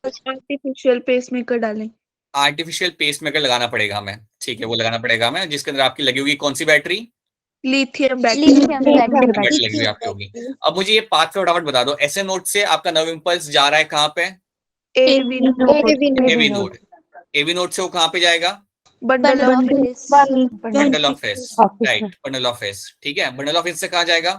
Artificial pacemaker डालें। Artificial pacemaker लगाना पड़ेगा हमें, ठीक है, वो लगाना पड़ेगा हमें, जिसके अंदर आपकी लगी होगी कौन सी बैटरी? Lithium battery. बैटरी लगी हुई आपकी होगी। अब मुझे ये पाथ फटाफट बता दो, ऐसे नोड से आपका नव इम्पल्स जा रहा है कहाँ पे? एवी एवी नोड। एवी नोड से वो कहाँ पे जाएगा? Bundle of bundle of His, right, bundle of His, ठीक है, बंडल ऑफ एस से कहाँ जाएगा?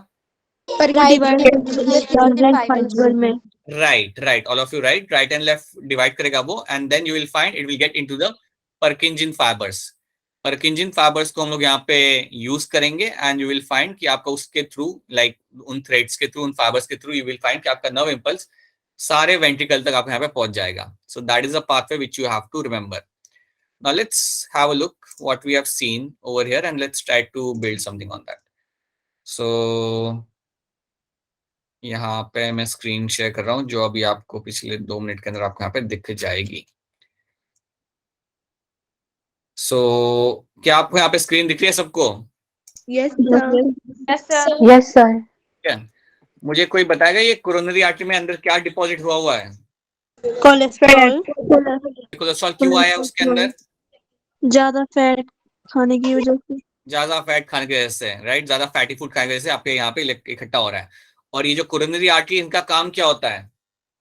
Right right, all of you right, right and left divide करेगा वो, and then you will find it will get into the Purkinje fibres. Purkinje fibres को हम लोग यहाँ पे यूज करेंगे, एंड यू विल फाइंड कि आपका उसके थ्रू, लाइक उन थ्रेड्स के थ्रू, उन फाइबर्स के थ्रू, यू विल फाइंड कि आपका नर्व इम्पल्स सारे वेंट्रिकल तक आपको यहाँ पे पहुंच जाएगा। So that is a pathway which you have to remember. Now let's have a look what we have seen over here, and let's try to build something on that. So यहाँ पे मैं screen share कर रहा हूँ, जो अभी आपको पिछले 2 मिनट के अंदर आपको यहाँ पे दिख जाएगी। क्या आपको यहाँ पे स्क्रीन दिख रही है सबको? Yes sir. Yes sir. क्या मुझे कोई बताएगा ये कोरोनरी आर्टरी में अंदर क्या डिपॉजिट हुआ है? कोलेस्ट्रॉल। कोलेस्ट्रॉल क्यों आया उसके अंदर? ज्यादा फैट खाने की वजह से। ज्यादा फैट खाने की वजह से, राइट, ज्यादा फैटी फूड खाने की वजह से आपके यहाँ पे इकट्ठा हो रहा है। और ये जो कोरोनरी आर्टरी, इनका काम क्या होता है?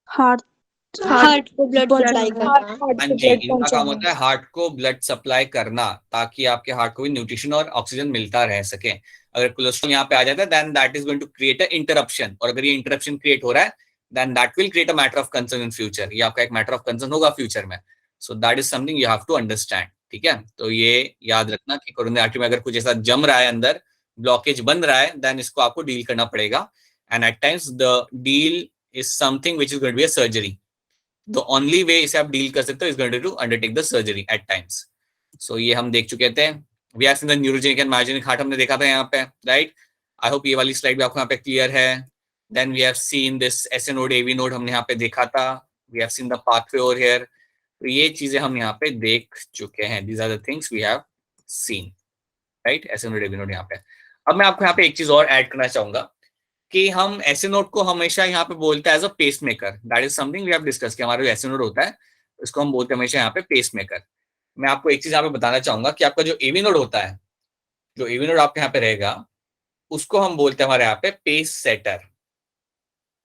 हार्ट को ब्लड सप्लाई करना। हाँ जी, इनका काम होता है हार्ट को ब्लड सप्लाई करना, ताकि आपके हार्ट को भी न्यूट्रिशन और ऑक्सीजन मिलता रह सके। अगर कोलेस्ट्रॉल यहाँ पे आ जाता है, then that is going to create a interruption, और अगर ये इंटरप्शन क्रिएट हो रहा है, then that will create a matter of concern in future. ये आपका एक मैटर ऑफ कंसर्न होगा फ्यूचर में। So that is something you have to understand, ठीक है। तो ये याद रखना कि कोरोनरी आर्टरी में अगर कुछ ऐसा जम रहा है, अंदर ब्लॉकेज बन रहा है, देन इसको आपको डील करना पड़ेगा। And at times the deal is something which is going to be a surgery. The only way इसे आप डील कर सकते हो is going to undertake the surgery at times. So ये हम देख चुके थे। We have seen the neurogenic and myogenic heart हमने देखा था यहाँ पे, राइट। आई होप ये वाली स्लाइड भी आपको यहाँ पे क्लियर है। Then we have seen this SA node, AV node हमने यहाँ पे देखा था। We have seen the pathway over here. तो ये चीजें हम यहाँ पे देख चुके हैं। These are the things we have seen, right, SA node, AV node यहाँ पे। अब मैं आपको यहाँ पे एक चीज और ऐड करना चाहूंगा कि हम एसए नोड को हमेशा यहाँ पे बोलते हैं as a pacemaker. That is something we have discuss कि हमारा जो एसए नोड होता है उसको हम बोलते हैं हमेशा यहाँ पे पेस मेकर। मैं आपको एक चीज यहाँ पे बताना चाहूंगा कि आपका जो एवी नोड होता है, जो एवी नोड आपके यहाँ पे रहेगा, उसको हम बोलते हैं हमारे यहाँ पे पेस सेटर।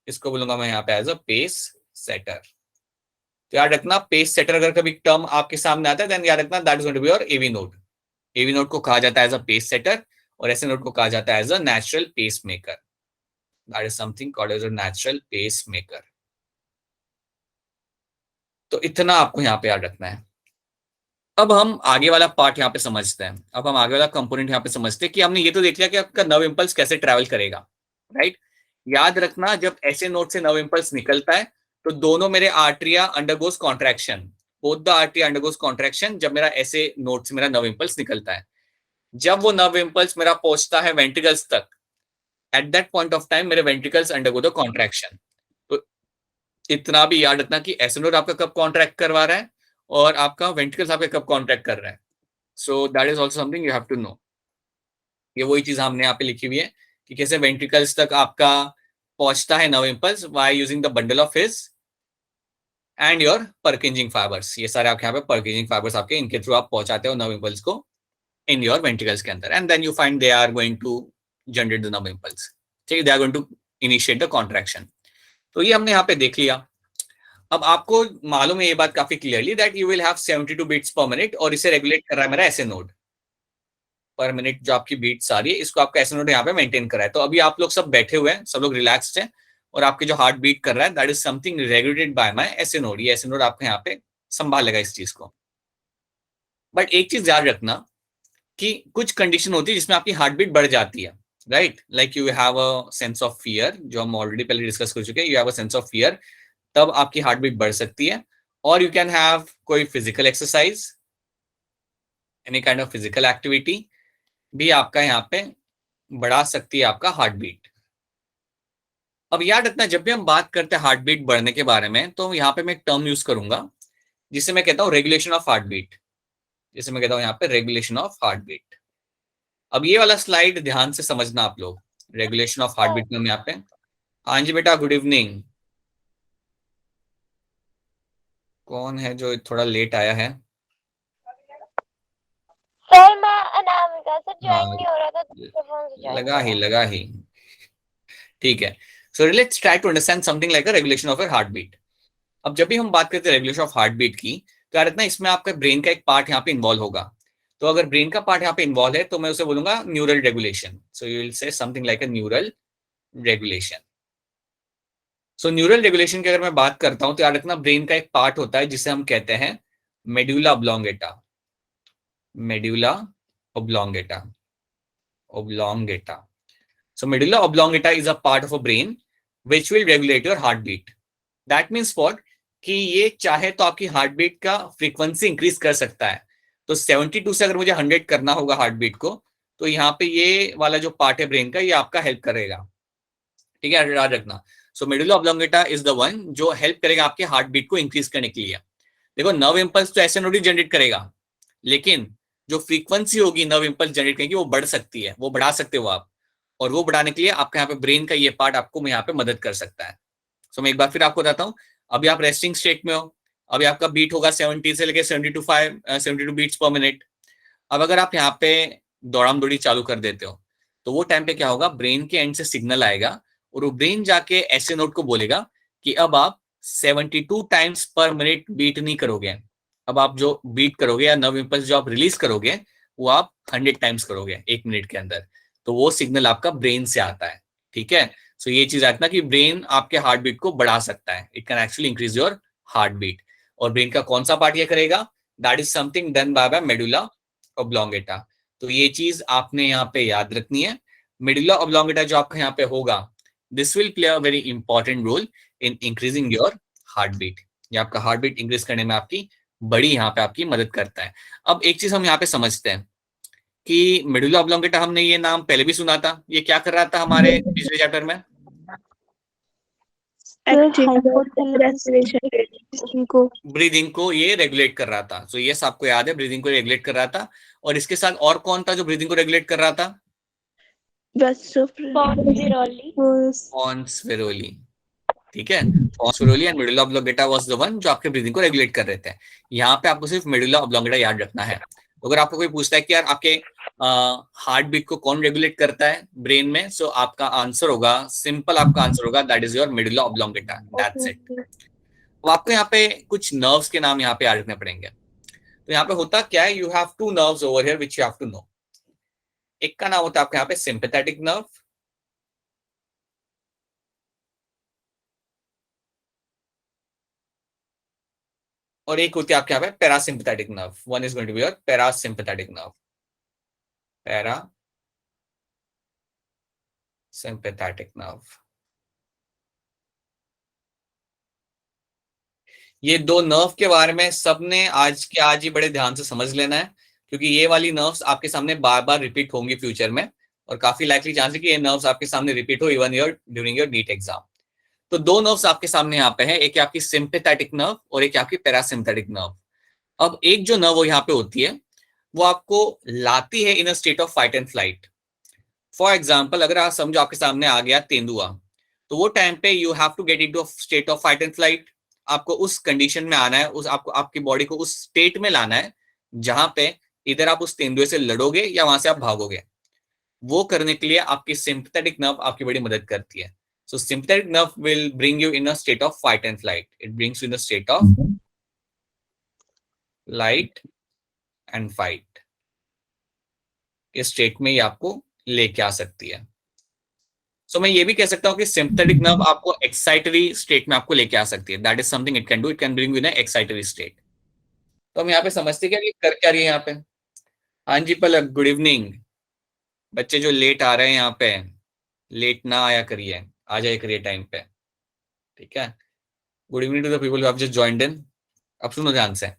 इसको बोलूंगा मैं यहाँ पे एज अ पेस सेटर। तो याद रखना, पेस सेटर अगर कभी टर्म आपके सामने आता है, देन याद रखना that is going to be your AV node. AV node को कहा जाता है एज अ पेस सेटर, और एसए नोड को कहा जाता है as a natural pacemaker. That is something called as a natural pacemaker. तो इतना आपको यहाँ पे याद रखना है। अब हम आगे वाला पार्ट यहाँ पे समझते हैं। अब हम आगे वाला कंपोनेंट यहाँ पे समझते हैं कि हमने ये तो देख लिया कि आपका नर्व इंपल्स कैसे ट्रैवल करेगा, राइट। याद रखना, जब ऐसे नोड से नर्व इंपल्स निकलता है तो दोनों मेरे atria undergoes contraction, both the artery undergoes contraction, जब मेरा ऐसे नोड से मेरा नर्व इंपल्स निकलता है। जब वो नर्व इंपल्स मेरा पहुंचता है वेंट्रिकल्स तक, at that point of time मेरे वेंट्रिकल्स अंडरगो द कॉन्ट्रैक्शन। तो इतना भी याद रखना कि एसए नोड आपका कब कॉन्ट्रैक्ट करवा रहा है और आपका वेंट्रिकल्स आपका कब कॉन्ट्रैक्ट कर रहा है। So that is also something you have to know. ये वही चीज हमने यहाँ पे लिखी हुई है कि कैसे वेंट्रिकल्स तक आपका पहुंचता है nerve impulse by using the bundle of His and your Purkinje fibres. ये सारे आपके यहाँ पे पर्किंजिंग फाइबर्स आपके, इनके थ्रू आप पहुंचाते हो नर्व इंपल्स को इन योर वेंट्रिकल्स के अंदर, and then you find they are going to generate the nerve impulse, ठीक है, they are going to initiate the contraction. तो ये हमने यहाँ पे देख लिया। अब आपको मालूम है ये बात काफी clearly that you will have 72 beats per minute, और इसे रेगुलेट कर रहा है मेरा एसए नोड। पर मिनट जो आपकी बीट्स आ रही है, इसको आपका एसए नोड यहाँ पे मेंटेन कर रहा है। तो अभी आप लोग सब बैठे हुए हैं, सब लोग रिलैक्स्ड हैं, और आपके जो हार्ट बीट कर रहा है, that is something regulated by my SA node. ये एसए नोड आपके यहाँ पे संभालेगा इस चीज को। बट एक चीज याद रखना कि कुछ कंडीशन होती है जिसमें आपकी हार्ट बीट बढ़ जाती है, right. Like you have a sense of fear, जो हम ऑलरेडी पहले डिस्कस कर चुके हैं। You have a sense of fear, तब आपकी हार्ट बीट बढ़ सकती है। और यू कैन हैव कोई physical exercise, any kind of physical activity भी आपका यहाँ पे बढ़ा सकती है आपका हार्ट बीट। अब याद रखना, जब भी हम बात करते हैं हार्ट बीट बढ़ने के बारे में, तो यहाँ पे मैं एक टर्म यूज करूंगा जिसे मैं कहता हूँ रेगुलेशन ऑफ हार्ट बीट। जिसे मैं कहता हूँ यहाँ पे रेगुलेशन ऑफ हार्ट बीट। अब ये वाला स्लाइड ध्यान से समझना आप लोग। रेगुलेशन ऑफ हार्ट बीट में यहाँ पे, हाँ जी बेटा, गुड इवनिंग। कौन है जो थोड़ा लेट आया है? सर मैं अनामिका सर, हाँ, ज्वाइन नहीं हो रहा था, दूसरे फोन से ज्वाइन लगा ही। ठीक है, so let's try to understand something like a regulation of your heart beat. अब जब भी हम बात करते हैं रेगुलेशन ऑफ हार्ट बीट की, तो यार इतना इसमें आपका ब्रेन का एक पार्ट यहाँ पे इन्वॉल्व होगा। तो अगर ब्रेन का पार्ट यहाँ पे इन्वॉल्व है तो मैं उसे बोलूंगा neural regulation. So you will say something like a neural regulation. So neural regulation की अगर मैं बात करता हूं तो याद रखना ब्रेन का एक पार्ट होता है जिसे हम कहते हैं medulla oblongata. Medulla oblongata, oblongata. So medulla oblongata is a part of a brain which will regulate your heartbeat. That means what? कि ये चाहे तो आपकी हार्ट बीट का फ्रीक्वेंसी इंक्रीज कर सकता है। तो 72 से अगर मुझे 100 करना होगा हार्ट बीट को, तो यहाँ पे ये वाला जो पार्ट है ब्रेन का, ये आपका हेल्प करेगा। ठीक है, याद रखना। So medulla oblongata is the one जो हेल्प करेगा आपके हार्ट बीट को इंक्रीज करने के लिए। देखो नर्व इंपल्स तो ऐसे नोडी जनरेट करेगा, लेकिन जो फ्रीक्वेंसी होगी नर्व इंपल्स जनरेट करने की वो बढ़ सकती है, वो बढ़ा सकते हो आप। और वो बढ़ाने के लिए आपके यहाँ पे ब्रेन का ये पार्ट आपको यहाँ पे मदद कर सकता है। सो मैं एक बार फिर आपको बताता हूँ। अभी आप रेस्टिंग स्टेट में हो, अभी आपका बीट होगा 70 से लेकर 72 बीट्स पर मिनट। अब अगर आप यहाँ पे दौड़ाम दौड़ी चालू कर देते हो, तो वो टाइम पे क्या होगा, ब्रेन के एंड से सिग्नल आएगा और वो ब्रेन जाके ऐसे नोट को बोलेगा कि अब आप 72 टाइम्स पर मिनट बीट नहीं करोगे। अब आप जो बीट करोगे या नर्व इंपल्स जो आप रिलीज करोगे वो आप 100 टाइम्स करोगे 1 मिनट के अंदर। तो वो सिग्नल आपका ब्रेन से आता है। ठीक है, सो ये चीज रखना कि ब्रेन आपके हार्ट बीट को बढ़ा सकता है। It can actually increase your heart beat. और ब्रेन का कौन सा पार्ट ये करेगा? That is something done by medulla oblongata. तो ये चीज आपने यहाँ पे याद रखनी है। मेडुला ऑब्लोंगेटा जो आपका यहाँ पे होगा, this will play a very important role in increasing your heart beat. ये आपका हार्ट बीट इंक्रीज करने में आपकी बड़ी यहाँ पे आपकी मदद करता है। अब एक चीज हम यहाँ पे समझते हैं कि मेडुला ऑब्लोंगेटा, हमने ये नाम पहले भी सुना था। ये क्या कर रहा था हमारे पिछले चैप्टर में? ब्रीदिंग को ये रेगुलेट कर रहा था। सो ये आपको याद है, ब्रीदिंग को रेगुलेट कर रहा था। और इसके साथ और कौन था जो ब्रीदिंग को रेगुलेट कर रहा था? Pons Varolii. ठीक है, pons Varolii and medulla oblongata was the one जो आपके ब्रीदिंग को रेगुलेट कर रहे थे। यहाँ पे आपको सिर्फ मेडुला ऑब्लोंगेटा याद रखना है। अगर आपको कोई पूछता है कि यार आपके हार्ट बीट को कौन रेगुलेट करता है ब्रेन में, सो आपका आंसर होगा, सिंपल आपका आंसर होगा, that is your medulla oblongata. That's it. तो आपको यहाँ पे कुछ नर्व्स के नाम यहाँ पे याद रखने पड़ेंगे। तो यहाँ पे होता क्या है, you have two nerves over here which you have to know. एक का नाम होता है आपके यहाँ पे सिंपैथेटिक नर्व, और एक होती है आपके यहाँ पे parasympathetic nerve. One is going to be your parasympathetic nerve. Parasympathetic nerve. ये दो नर्व के बारे में सबने आज के आज ही बड़े ध्यान से समझ लेना है, क्योंकि ये वाली नर्व्स आपके सामने बार बार रिपीट होंगी फ्यूचर में, और काफी लाइकली चांस है कि ये नर्व्स आपके सामने रिपीट हो even your during your NEET exam. तो दो नर्व्स आपके सामने यहाँ पे है, एक आपकी सिंपैथेटिक नर्व और एक आपकी पैरासिम्पैथेटिक नर्व। अब एक जो नर्व यहाँ पे होती है वो आपको लाती है in a state of fight and flight. For example, अगर आप समझो आपके सामने आ गया तेंदुआ, तो वो टाइम पे you have to get into state of fight and flight. आपको उस कंडीशन में आना है, उस आपको आपकी बॉडी को उस स्टेट में लाना है जहां पे इधर आप उस तेंदुए से लड़ोगे या वहां से आप भागोगे। वो करने के लिए आपकी सिंपैथेटिक नर्व आपकी बड़ी मदद करती है। So sympathetic nerve will bring you in a state of fight and flight. It brings you in a state of light and fight. इस स्टेट में ही आपको लेके आ सकती है। सो मैं ये भी कह सकता हूँ कि सिंपैथेटिक नर्व आपको एक्साइटरी स्टेट में आपको लेके आ सकती है। That is something it can do, it can bring you in excitatory state. तो हम यहाँ पे समझते क्या कि कर क्या रही है यहाँ पे। हाँ जी पलक, गुड इवनिंग। बच्चे जो लेट आ रहे हैं यहाँ पे, लेट ना आया करिए, आ जाए करिए टाइम पे। ठीक है, good evening to the people who have just joined in. अब सुनो ध्यान से।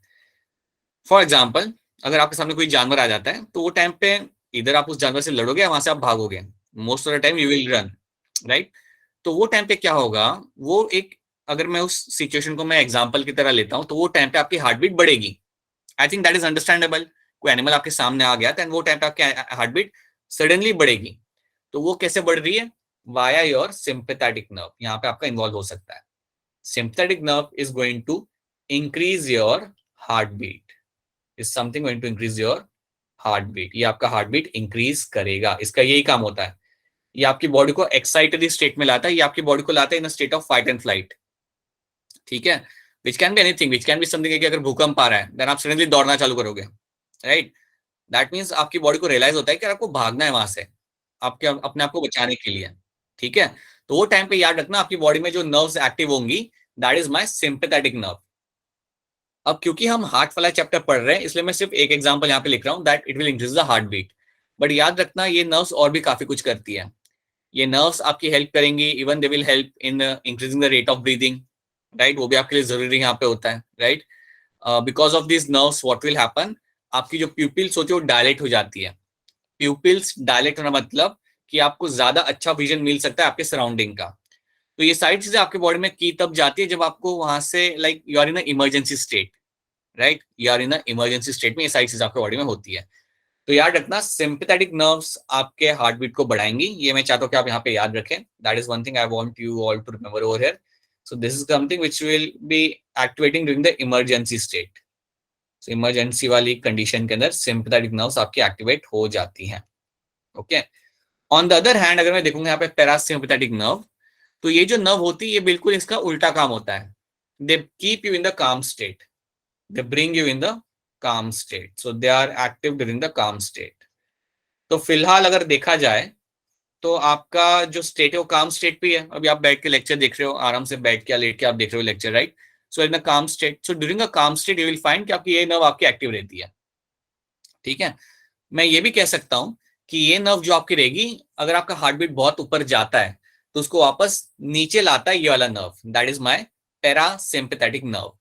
फॉर एग्जाम्पल, अगर आपके सामने कोई जानवर आ जाता है तो वो टाइम पे इधर आप उस जानवर से लड़ोगे या वहां से आप भागोगे। Most of the time you will run, right. तो वो टाइम पे क्या होगा, वो एक, अगर मैं उस सिचुएशन को मैं एग्जांपल की तरह लेता हूं तो वो टाइम पे आपकी हार्ट बीट बढ़ेगी। I think that is understandable. कोई एनिमल आपके सामने आ गया तो वो टाइम पे आपकी हार्ट बीट सडनली बढ़ेगी। तो वो कैसे बढ़ रही है? वाया योर सिंपैथेटिक नर्व यहाँ पे आपका इन्वॉल्व हो सकता है। Sympathetic nerve is going to increase your heart beat, is something going to increase your heart beat. ये आपका हार्ट बीट इंक्रीज करेगा, इसका यही काम होता है। ये आपकी बॉडी को एक्साइटेड स्टेट में लाता है, ये आपकी बॉडी को लाता है इन state of fight and flight, ठीक है। Which can be anything, which can be something कि अगर भूकंप आ रहा है देन आप सडनली दौड़ना चालू करोगे, राइट। दैट मीन्स आपकी बॉडी को रियलाइज होता है कि आपको भागना है वहां से, आपके अपने आप को बचाने के लिए, ठीक है। तो वो टाइम पे याद रखना आपकी बॉडी में जो नर्व्स एक्टिव होंगी, that is my sympathetic nerve. अब क्योंकि हम हार्ट वाला चैप्टर पढ़ रहे हैं इसलिए मैं सिर्फ एक एग्जांपल यहाँ पे लिख रहा हूँ, that it will increase the heart beat. But याद रखना ये नर्व्स और भी काफी कुछ करती है। ये नर्व्स आपकी हेल्प करेंगी, even they will help in increasing the rate of breathing, right. वो भी आपके लिए जरूरी यहाँ पे होता है, right. Because of this nerves what will happen, आपकी जो प्यूपिल्स होती है वो डायलेट हो जाती है। प्यूपिल्स डायलेट होना मतलब कि आपको ज्यादा अच्छा विजन मिल सकता है आपके सराउंडिंग का। तो ये सारी चीजें आपके बॉडी में की तब जाती है जब आपको वहां से like you are in emergency state, right. You are in emergency state में ये सारी चीजें आपके बॉडी में होती है। तो याद रखना सिंपैथेटिक नर्व्स आपके हार्ट बीट को बढ़ाएंगी, ये मैं चाहता हूँ कि आप यहाँ पे याद रखें। That is one thing I want you all to remember over here. So this is something which will be activating during the emergency state. So emergency वाली कंडीशन के अंदर सिंपैथेटिक नर्व्स आपकी एक्टिवेट हो जाती हैं, okay. On the other hand अगर मैं देखूंगा यहाँ पे पैरासिम्पैथेटिक नर्व, तो ये जो नर्व होती है ये बिल्कुल इसका उल्टा काम होता है। They keep you in the काम state, they bring you in the calm state, so they are active during the calm state। तो फिलहाल अगर देखा जाए तो आपका जो स्टेट है वो काम स्टेट पे है। अभी आप बैठ के लेक्चर देख रहे हो, आराम से बैठ के लेट के आप देख रहे हो lecture, right. So in the काम स्टेट, सो ड्यूरिंग अ काम स्टेट यू विल फाइंड कि आपकी ये नर्व आपकी एक्टिव रहती है, ठीक है। मैं ये भी कह सकता हूं कि ये नर्व जो आपकी रहेगी, अगर आपका हार्ट बीट बहुत ऊपर जाता है तो उसको वापस नीचे लाता है ये वाला nerve, that is my parasympathetic nerve.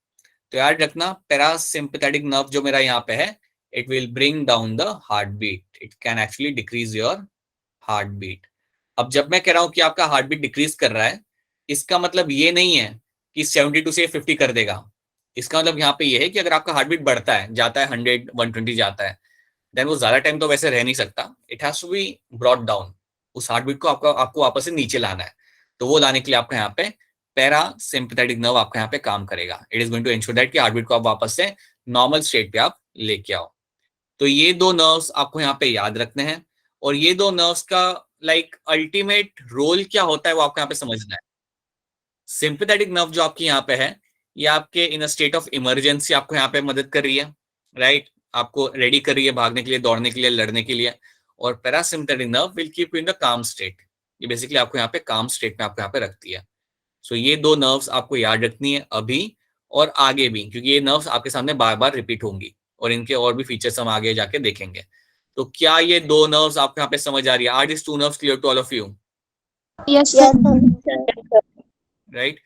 तो याद रखना पैरासिम्पैथेटिक नर्व जो मेरा यहाँ पे है, it will bring down the heart beat, it can actually decrease your heart beat. अब जब मैं कह रहा हूं कि आपका हार्ट बीट डिक्रीज कर रहा है, इसका मतलब ये नहीं है कि 72 से 50 कर देगा। इसका मतलब यहाँ पे ये है कि अगर आपका हार्ट बीट बढ़ता है, जाता है 100 120 जाता है, देन वो ज्यादा टाइम तो वैसे रह नहीं सकता, it has to be brought down. उस हार्ट बीट को आपको वापस से नीचे लाना है। तो वो लाने के लिए आपका यहाँ पे पैरासिम्पैथेटिक नर्व आपका यहाँ पे काम करेगा। It is going to ensure that कि हार्ट बीट को आप वापस से नॉर्मल स्टेट पे आप लेके आओ। तो ये दो नर्व्स आपको यहाँ पे याद रखने हैं, और ये दो नर्व्स का लाइक अल्टीमेट रोल क्या होता है वो आपको यहाँ पे समझना है। सिंपैथेटिक नर्व जो आपकी यहाँ पे है, ये आपके इन स्टेट ऑफ इमरजेंसी आपको यहाँ पे मदद कर रही है, राइट। आपको रेडी कर रही है भागने के लिए, दौड़ने के लिए, लड़ने के लिए। और parasympathetic nerve will keep you in the काम स्टेट, ये बेसिकली आपको यहाँ पे काम स्टेट में आपको यहाँ पे रखती है। सो ये दो नर्व्स आपको याद रखनी है अभी और आगे भी, क्योंकि ये नर्व्स आपके सामने बार बार रिपीट होंगी और इनके और भी फीचर्स हम आगे जाके देखेंगे। तो क्या ये दो नर्व्स आपको यहाँ पे समझ आ रही है? Are this two nerves clear to all of you? Yes, Yes, sir. Right.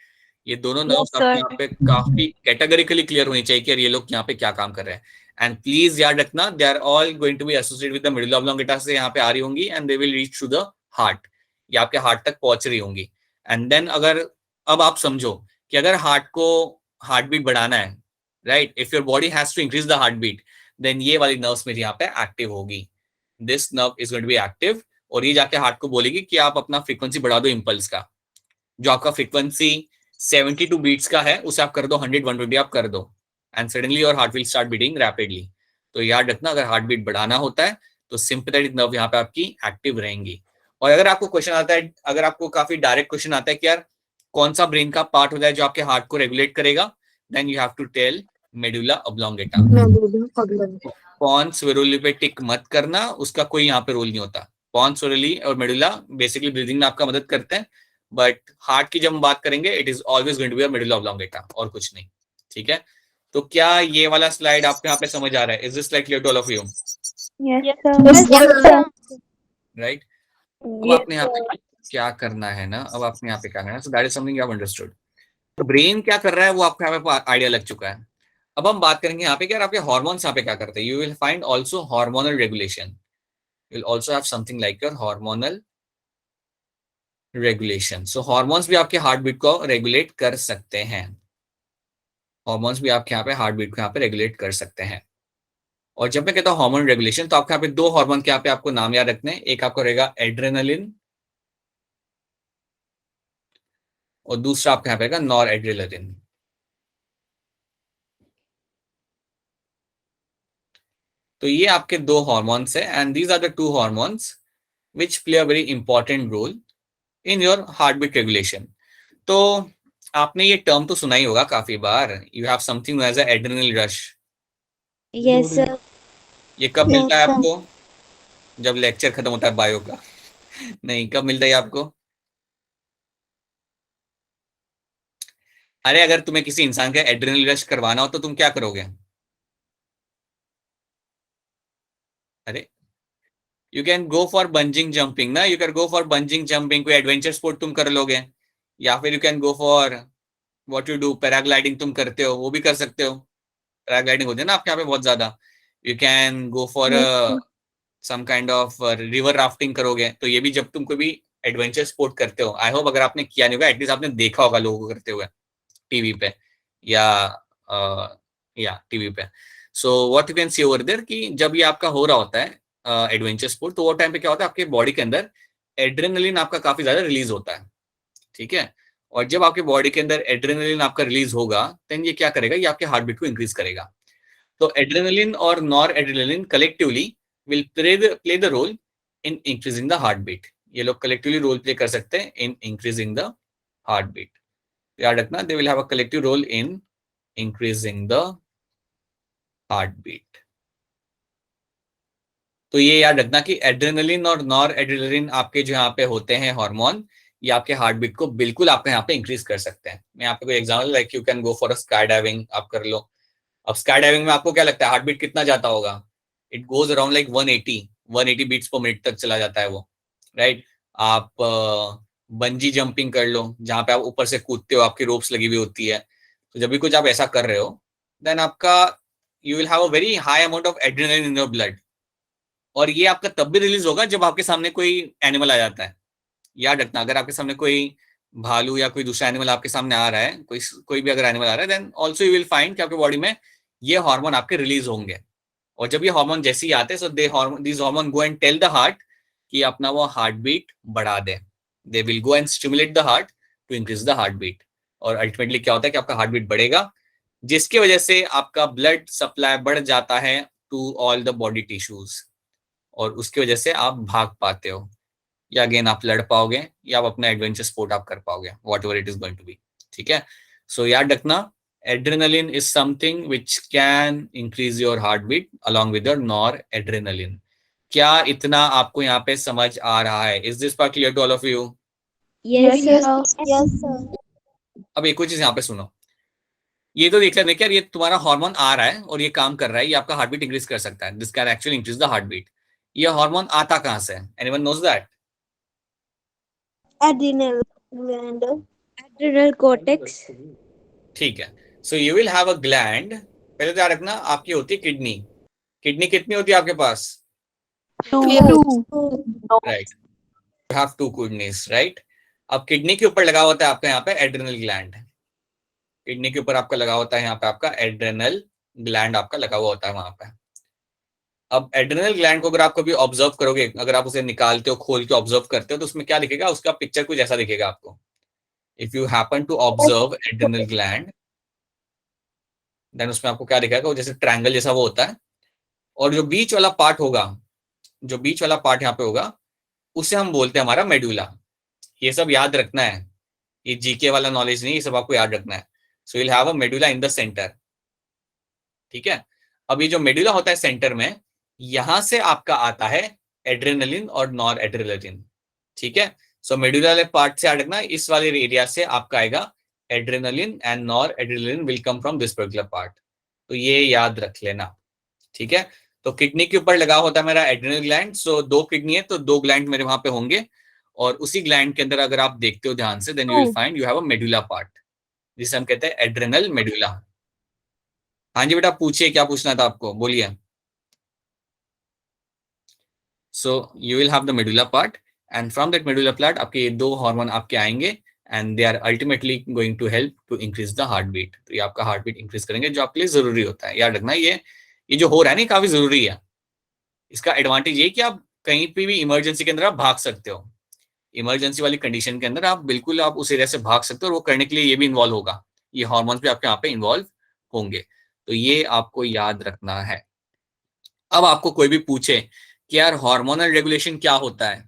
ये दोनों नर्व्स Yes, आपके sir. यहाँ पे काफी कैटेगरिकली क्लियर होनी चाहिए कि यार ये लोग यहाँ पे क्या काम कर रहे हैं। एंड प्लीज याद रखना they are all going to be associated with the middle oblongata से यहाँ पे आ रही होंगी, and they will reach to the heart, ये आपके हार्ट तक पहुंच रही होंगी। एंड देन अगर अब आप समझो कि अगर हार्ट को हार्ट बीट बढ़ाना है, right, if your body has to increase the heart beat, then ये वाली नर्व्स मेरी यहाँ पे एक्टिव होगी। This nerve is going to be active, और ये जाके हार्ट को बोलेगी कि आप अपना फ्रीक्वेंसी बढ़ा दो इम्पल्स का। जो आपका फ्रीक्वेंसी 72 बीट्स का है उसे आप कर दो 100 120 आप कर दो, and suddenly your heart will start beating rapidly. तो याद रखना अगर हार्ट बीट बढ़ाना होता है तो सिंपैथेटिक नर्व यहाँ पे आपकी एक्टिव रहेंगी। और अगर आपको क्वेश्चन आता है, अगर आपको काफी डायरेक्ट क्वेश्चन आता है कि यार कौन सा ब्रेन का पार्ट होता है जो आपके हार्ट को रेगुलेट करेगा, then you have to tell medulla oblongata. Pons varolii पे टिक मत करना, उसका कोई यहाँ पे रोल नहीं होता। पॉन्स वेरुली और मेडुला बेसिकली ब्रीदिंग में आपका मदद करते हैं, बट हार्ट की जब हम बात करेंगे it is always going to be a medulla oblongata और कुछ नहीं, ठीक है। तो क्या ये वाला स्लाइड आपको यहाँ पे समझ आ रहा है? Is this slide clear to all of you? yes, Yes, sir. Right. अब आपने यहाँ पे क्या करना है ना, अब आपने यहाँ पे क्या करना है, so that is something you have understood. तो ब्रेन क्या कर रहा है वो आपको यहाँ पे आइडिया लग चुका है। अब हम बात करेंगे यहाँ पे कि आपके हार्मोन्स यहाँ पे क्या करते हैं। You will find also hormonal regulation, you will also have something like your hormonal regulation. So hormones भी आपके हार्ट बीट को रेगुलेट कर सकते हैं, हार्मोन्स भी आपके यहाँ पे हार्ट बीट को यहाँ पे रेगुलेट कर सकते हैं। और जब मैं कहता हूँ हार्मोन रेगुलेशन, तो आपके यहाँ पे दो हार्मोन के यहाँ पे आपको नाम याद रखने हैं। एक आपको रहेगा एड्रेनालिन और दूसरा आपके यहाँ पे रहेगा नॉर एड्रेनालिन। तो ये आपके दो हॉर्मोन्स है and these are the two hormones which play a very important role in your heart beat regulation. तो आपने ये टर्म तो सुना ही होगा काफी बार, you have something as a adrenal rush. Yes sir. ये कब मिलता है आपको? जब लेक्चर खत्म होता है बायो का। नहीं, कब मिलता है आपको? अरे अगर तुम्हें किसी इंसान का एड्रेनल रश करवाना हो तो तुम क्या करोगे? अरे you can go for bungee jumping ना, you can go for bungee jumping, कोई एडवेंचर स्पोर्ट तुम कर लोगे, या फिर you can go for what you do, paragliding तुम करते हो, वो भी कर सकते हो। पैराग्लाइडिंग होती है ना आपके यहाँ पे बहुत ज्यादा। You can go for some kind of river rafting करोगे। तो ये भी जब तुम कोई भी एडवेंचर स्पोर्ट करते हो, आई होप अगर आपने किया नहीं होगा एटलीस्ट आपने देखा होगा लोगों को करते हुए टीवी पे या टीवी पे। So what you can see over there कि जब ये आपका हो रहा होता है एडवेंचर स्पोर्ट, तो वो टाइम पे क्या होता है आपके बॉडी के अंदर एड्रेनलिन आपका काफी ज्यादा रिलीज होता है, ठीक है। और जब आपके बॉडी के अंदर एड्रेनलिन आपका रिलीज होगा देन ये क्या करेगा, ये आपके हार्ट बीट को इंक्रीज करेगा। तो एड्रेनलिन और noradrenaline collectively will play the role in increasing the heart beat. ये लोग कलेक्टिवली रोल प्ले कर सकते हैं in increasing the heart beat. याद रखना, they will have a collective role in increasing the heart beat. तो ये याद रखना कि एड्रेनलिन और नॉर एड्रेनलिन आपके जो यहाँ पे होते हैं हार्मोन, ये आपके हार्ट बीट को बिल्कुल आपके यहाँ पे इंक्रीज कर सकते हैं। मैं आपको कोई example, like you can go for a sky diving, आप कर लो। अब स्काई डाइविंग में आपको क्या लगता है हार्ट बीट कितना जाता होगा? It goes around like 180 beats per minute तक चला जाता है वो, राइट। आप बंजी जंपिंग कर लो जहां पे आप ऊपर से कूदते हो, आपकी रोप्स लगी हुई होती है। तो जब भी कुछ आप ऐसा कर रहे हो देन आपका you will have a very high amount of adrenaline in your blood. और ये आपका तब भी रिलीज होगा जब आपके सामने कोई एनिमल आ जाता है। याद रखना, अगर आपके सामने कोई भालू या कोई दूसरा एनिमल आपके सामने आ रहा है, कोई भी अगर एनिमल आ रहा है, then also you will find कि आपके बॉडी में ये हार्मोन आपके रिलीज होंगे। और जब ये हार्मोन जैसे ही आते हैं, so this hormone go and tell the heart कि अपना वो हार्ट बीट बढ़ा दे। They will go and stimulate the heart to increase the heart beat. और अल्टीमेटली क्या होता है कि आपका हार्ट बीट बढ़ेगा, जिसकी वजह से आपका ब्लड सप्लाई बढ़ जाता है to all the body tissues, और उसकी वजह से आप भाग पाते हो, या अगेन आप लड़ पाओगे, या आप अपना एडवेंचर स्पोर्ट आप कर पाओगे, whatever it is going to be, ठीक है। सो याद रखना, adrenaline is something which can increase your heart beat along with your noradrenaline. क्या इतना आपको यहाँ पे समझ आ रहा है? Is this part clear to all of you? Yes sir. अब एक और चीज यहाँ पे सुनो, ये तो देख लेते हैं कि ये तुम्हारा हार्मोन आ रहा है और ये काम कर रहा है, ये आपका हार्ट बीट इंक्रीज कर सकता है, this can actually increase the heart beat. ये हार्मोन आता कहाँ से? Anyone knows that? Adrenal gland, adrenal cortex. ठीक है, so you will have a gland. पहले तो याद रखना आपकी होती है किडनी। किडनी कितनी होती है आपके पास? Right, you have two kidneys, right. अब किडनी के ऊपर लगा होता है आपका यहाँ पे एड्रेनल ग्लैंड। किडनी के ऊपर आपका लगा होता है यहाँ पे आपका एड्रेनल ग्लैंड आपका लगा हुआ होता है वहां पे। अब एड्रेनल ग्लैंड को अगर आप कभी ऑब्जर्व करोगे, अगर आप उसे निकालते हो, खोल के ऑब्जर्व करते हो, तो उसमें क्या दिखेगा? उसका पिक्चर कुछ ऐसा दिखेगा आपको। If you happen to observe adrenal gland then उसमें आपको क्या दिखेगा? वो जैसे ट्रायंगल जैसा वो होता है, और जो बीच वाला पार्ट होगा, जो बीच वाला पार्ट यहाँ पे होगा, उसे हम बोलते हैं हमारा मेडुला। ये सब याद रखना है, ये जीके वाला नॉलेज नहीं, ये सब आपको याद रखना है। So will have a medulla in the centre, ठीक है। अब ये जो मेडुला होता है सेंटर में, यहां से आपका आता है एड्रेनलिन और नॉर एड्रेनलिन, ठीक है। सो मेडुला वाले पार्ट से याद रखना, इस वाले एरिया से आपका आएगा adrenaline and nor adrenaline will come from this particular part. तो ये याद रख लेना, ठीक है। तो किडनी के ऊपर लगा होता है मेरा एड्रेनल ग्लैंड। सो दो किडनी है तो दो ग्लैंड मेरे वहां पे होंगे, और उसी ग्लैंड के अंदर अगर आप देखते हो ध्यान से, then you will find you have a medulla part, जिसे हम कहते हैं एड्रेनल मेडुला। हाँ जी बेटा, पूछिए क्या पूछना था आपको, बोलिए। So you will have the medulla part, and from that medulla part आपके ये दो हार्मोन आपके आएंगे, and they are ultimately going to help to increase the heart beat. तो ये आपका हार्ट बीट इंक्रीज करेंगे, जो आपके लिए जरूरी होता है। याद रखना, ये जो हो रहा है ना, काफी जरूरी है। इसका एडवांटेज ये कि आप कहीं पे भी इमरजेंसी के अंदर आप भाग सकते हो। इमरजेंसी वाली कंडीशन के अंदर आप बिल्कुल आप उस एरिया से भाग सकते हो, और वो करने के लिए ये भी इन्वॉल्व होगा, ये हार्मोन्स भी आपके यहाँ पे इन्वॉल्व होंगे। तो ये आपको याद रखना है। अब आपको कोई भी पूछे कि यार हार्मोनल रेगुलेशन क्या होता है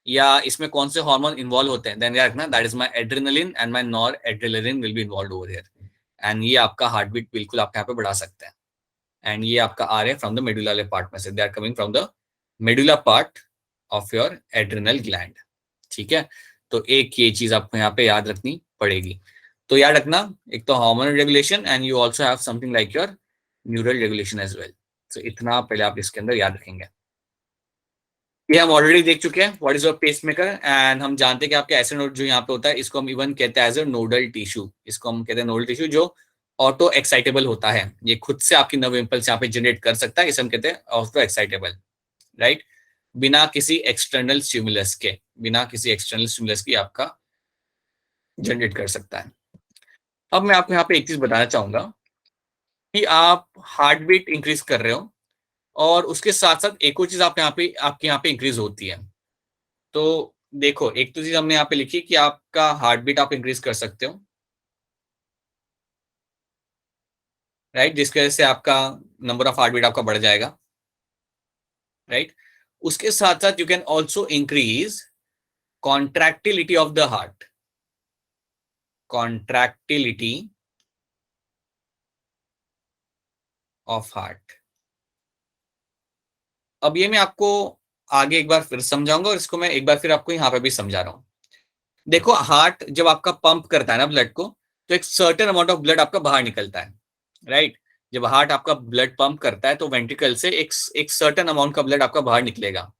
या इसमें कौन से हार्मोन इन्वॉल्व होते हैं, देन यार ना that is my adrenaline and my nor adrenaline will be involved over here, and ये आपका हार्ट बीट बिल्कुल आप यहाँ पे बढ़ा सकते हैं। एंड ये आपका आ रहे हैं फ्रॉम द मेडुला वाले पार्ट में से, they are coming from the medulla part of your adrenal gland. ठीक है, तो एक ये चीज आपको यहाँ पे याद रखनी पड़ेगी। तो याद रखना, एक तो hormonal regulation and you also have something like your neural regulation as well. तो इतना पहले आप इसके अंदर याद रखेंगे। ये हम ऑलरेडी देख चुके हैं what is your pacemaker, and हम जानते हैं कि आपका ऐसे नोड जो यहाँ पे होता है इसको हम इवन कहते हैं एज अ नोडल टिश्यू। इसको हम कहते हैं नोडल टिश्यू जो ऑटो एक्साइटेबल होता है, ये खुद से आपकी नर्व इंपल्स यहाँ पे जनरेट कर सकता है, इसे हम कहते हैं ऑटो एक्साइटेबल, राइट, बिना किसी एक्सटर्नल स्टिमुलस के, बिना किसी एक्सटर्नल स्टिमुलस की आपका जनरेट कर सकता है। अब मैं आपको यहाँ पे एक चीज बताना चाहूंगा कि आप हार्ट बीट इंक्रीज कर रहे हो और उसके साथ साथ एक और चीज आप यहाँ पे आपके यहाँ पे इंक्रीज होती है। तो देखो, एक तो चीज हमने यहाँ पे लिखी कि आपका हार्ट बीट आप इंक्रीज कर सकते हो, राइट, जिसकी वजह से आपका नंबर ऑफ हार्ट बीट आपका बढ़ जाएगा, राइट। उसके साथ साथ you can also increase contractility of the heart, contractility of heart. अब ये मैं आपको आगे एक बार फिर समझाऊंगा और इसको मैं एक बार फिर आपको यहाँ पे भी समझा रहा हूं। देखो, हार्ट जब आपका पंप करता है ना ब्लड को, तो एक सर्टेन अमाउंट ऑफ ब्लड आपका बाहर निकलता है, राइट। जब हार्ट आपका ब्लड पंप करता है तो वेंट्रिकल से एक सर्टेन अमाउंट का ब्लड आपका बाहर निकलेगा।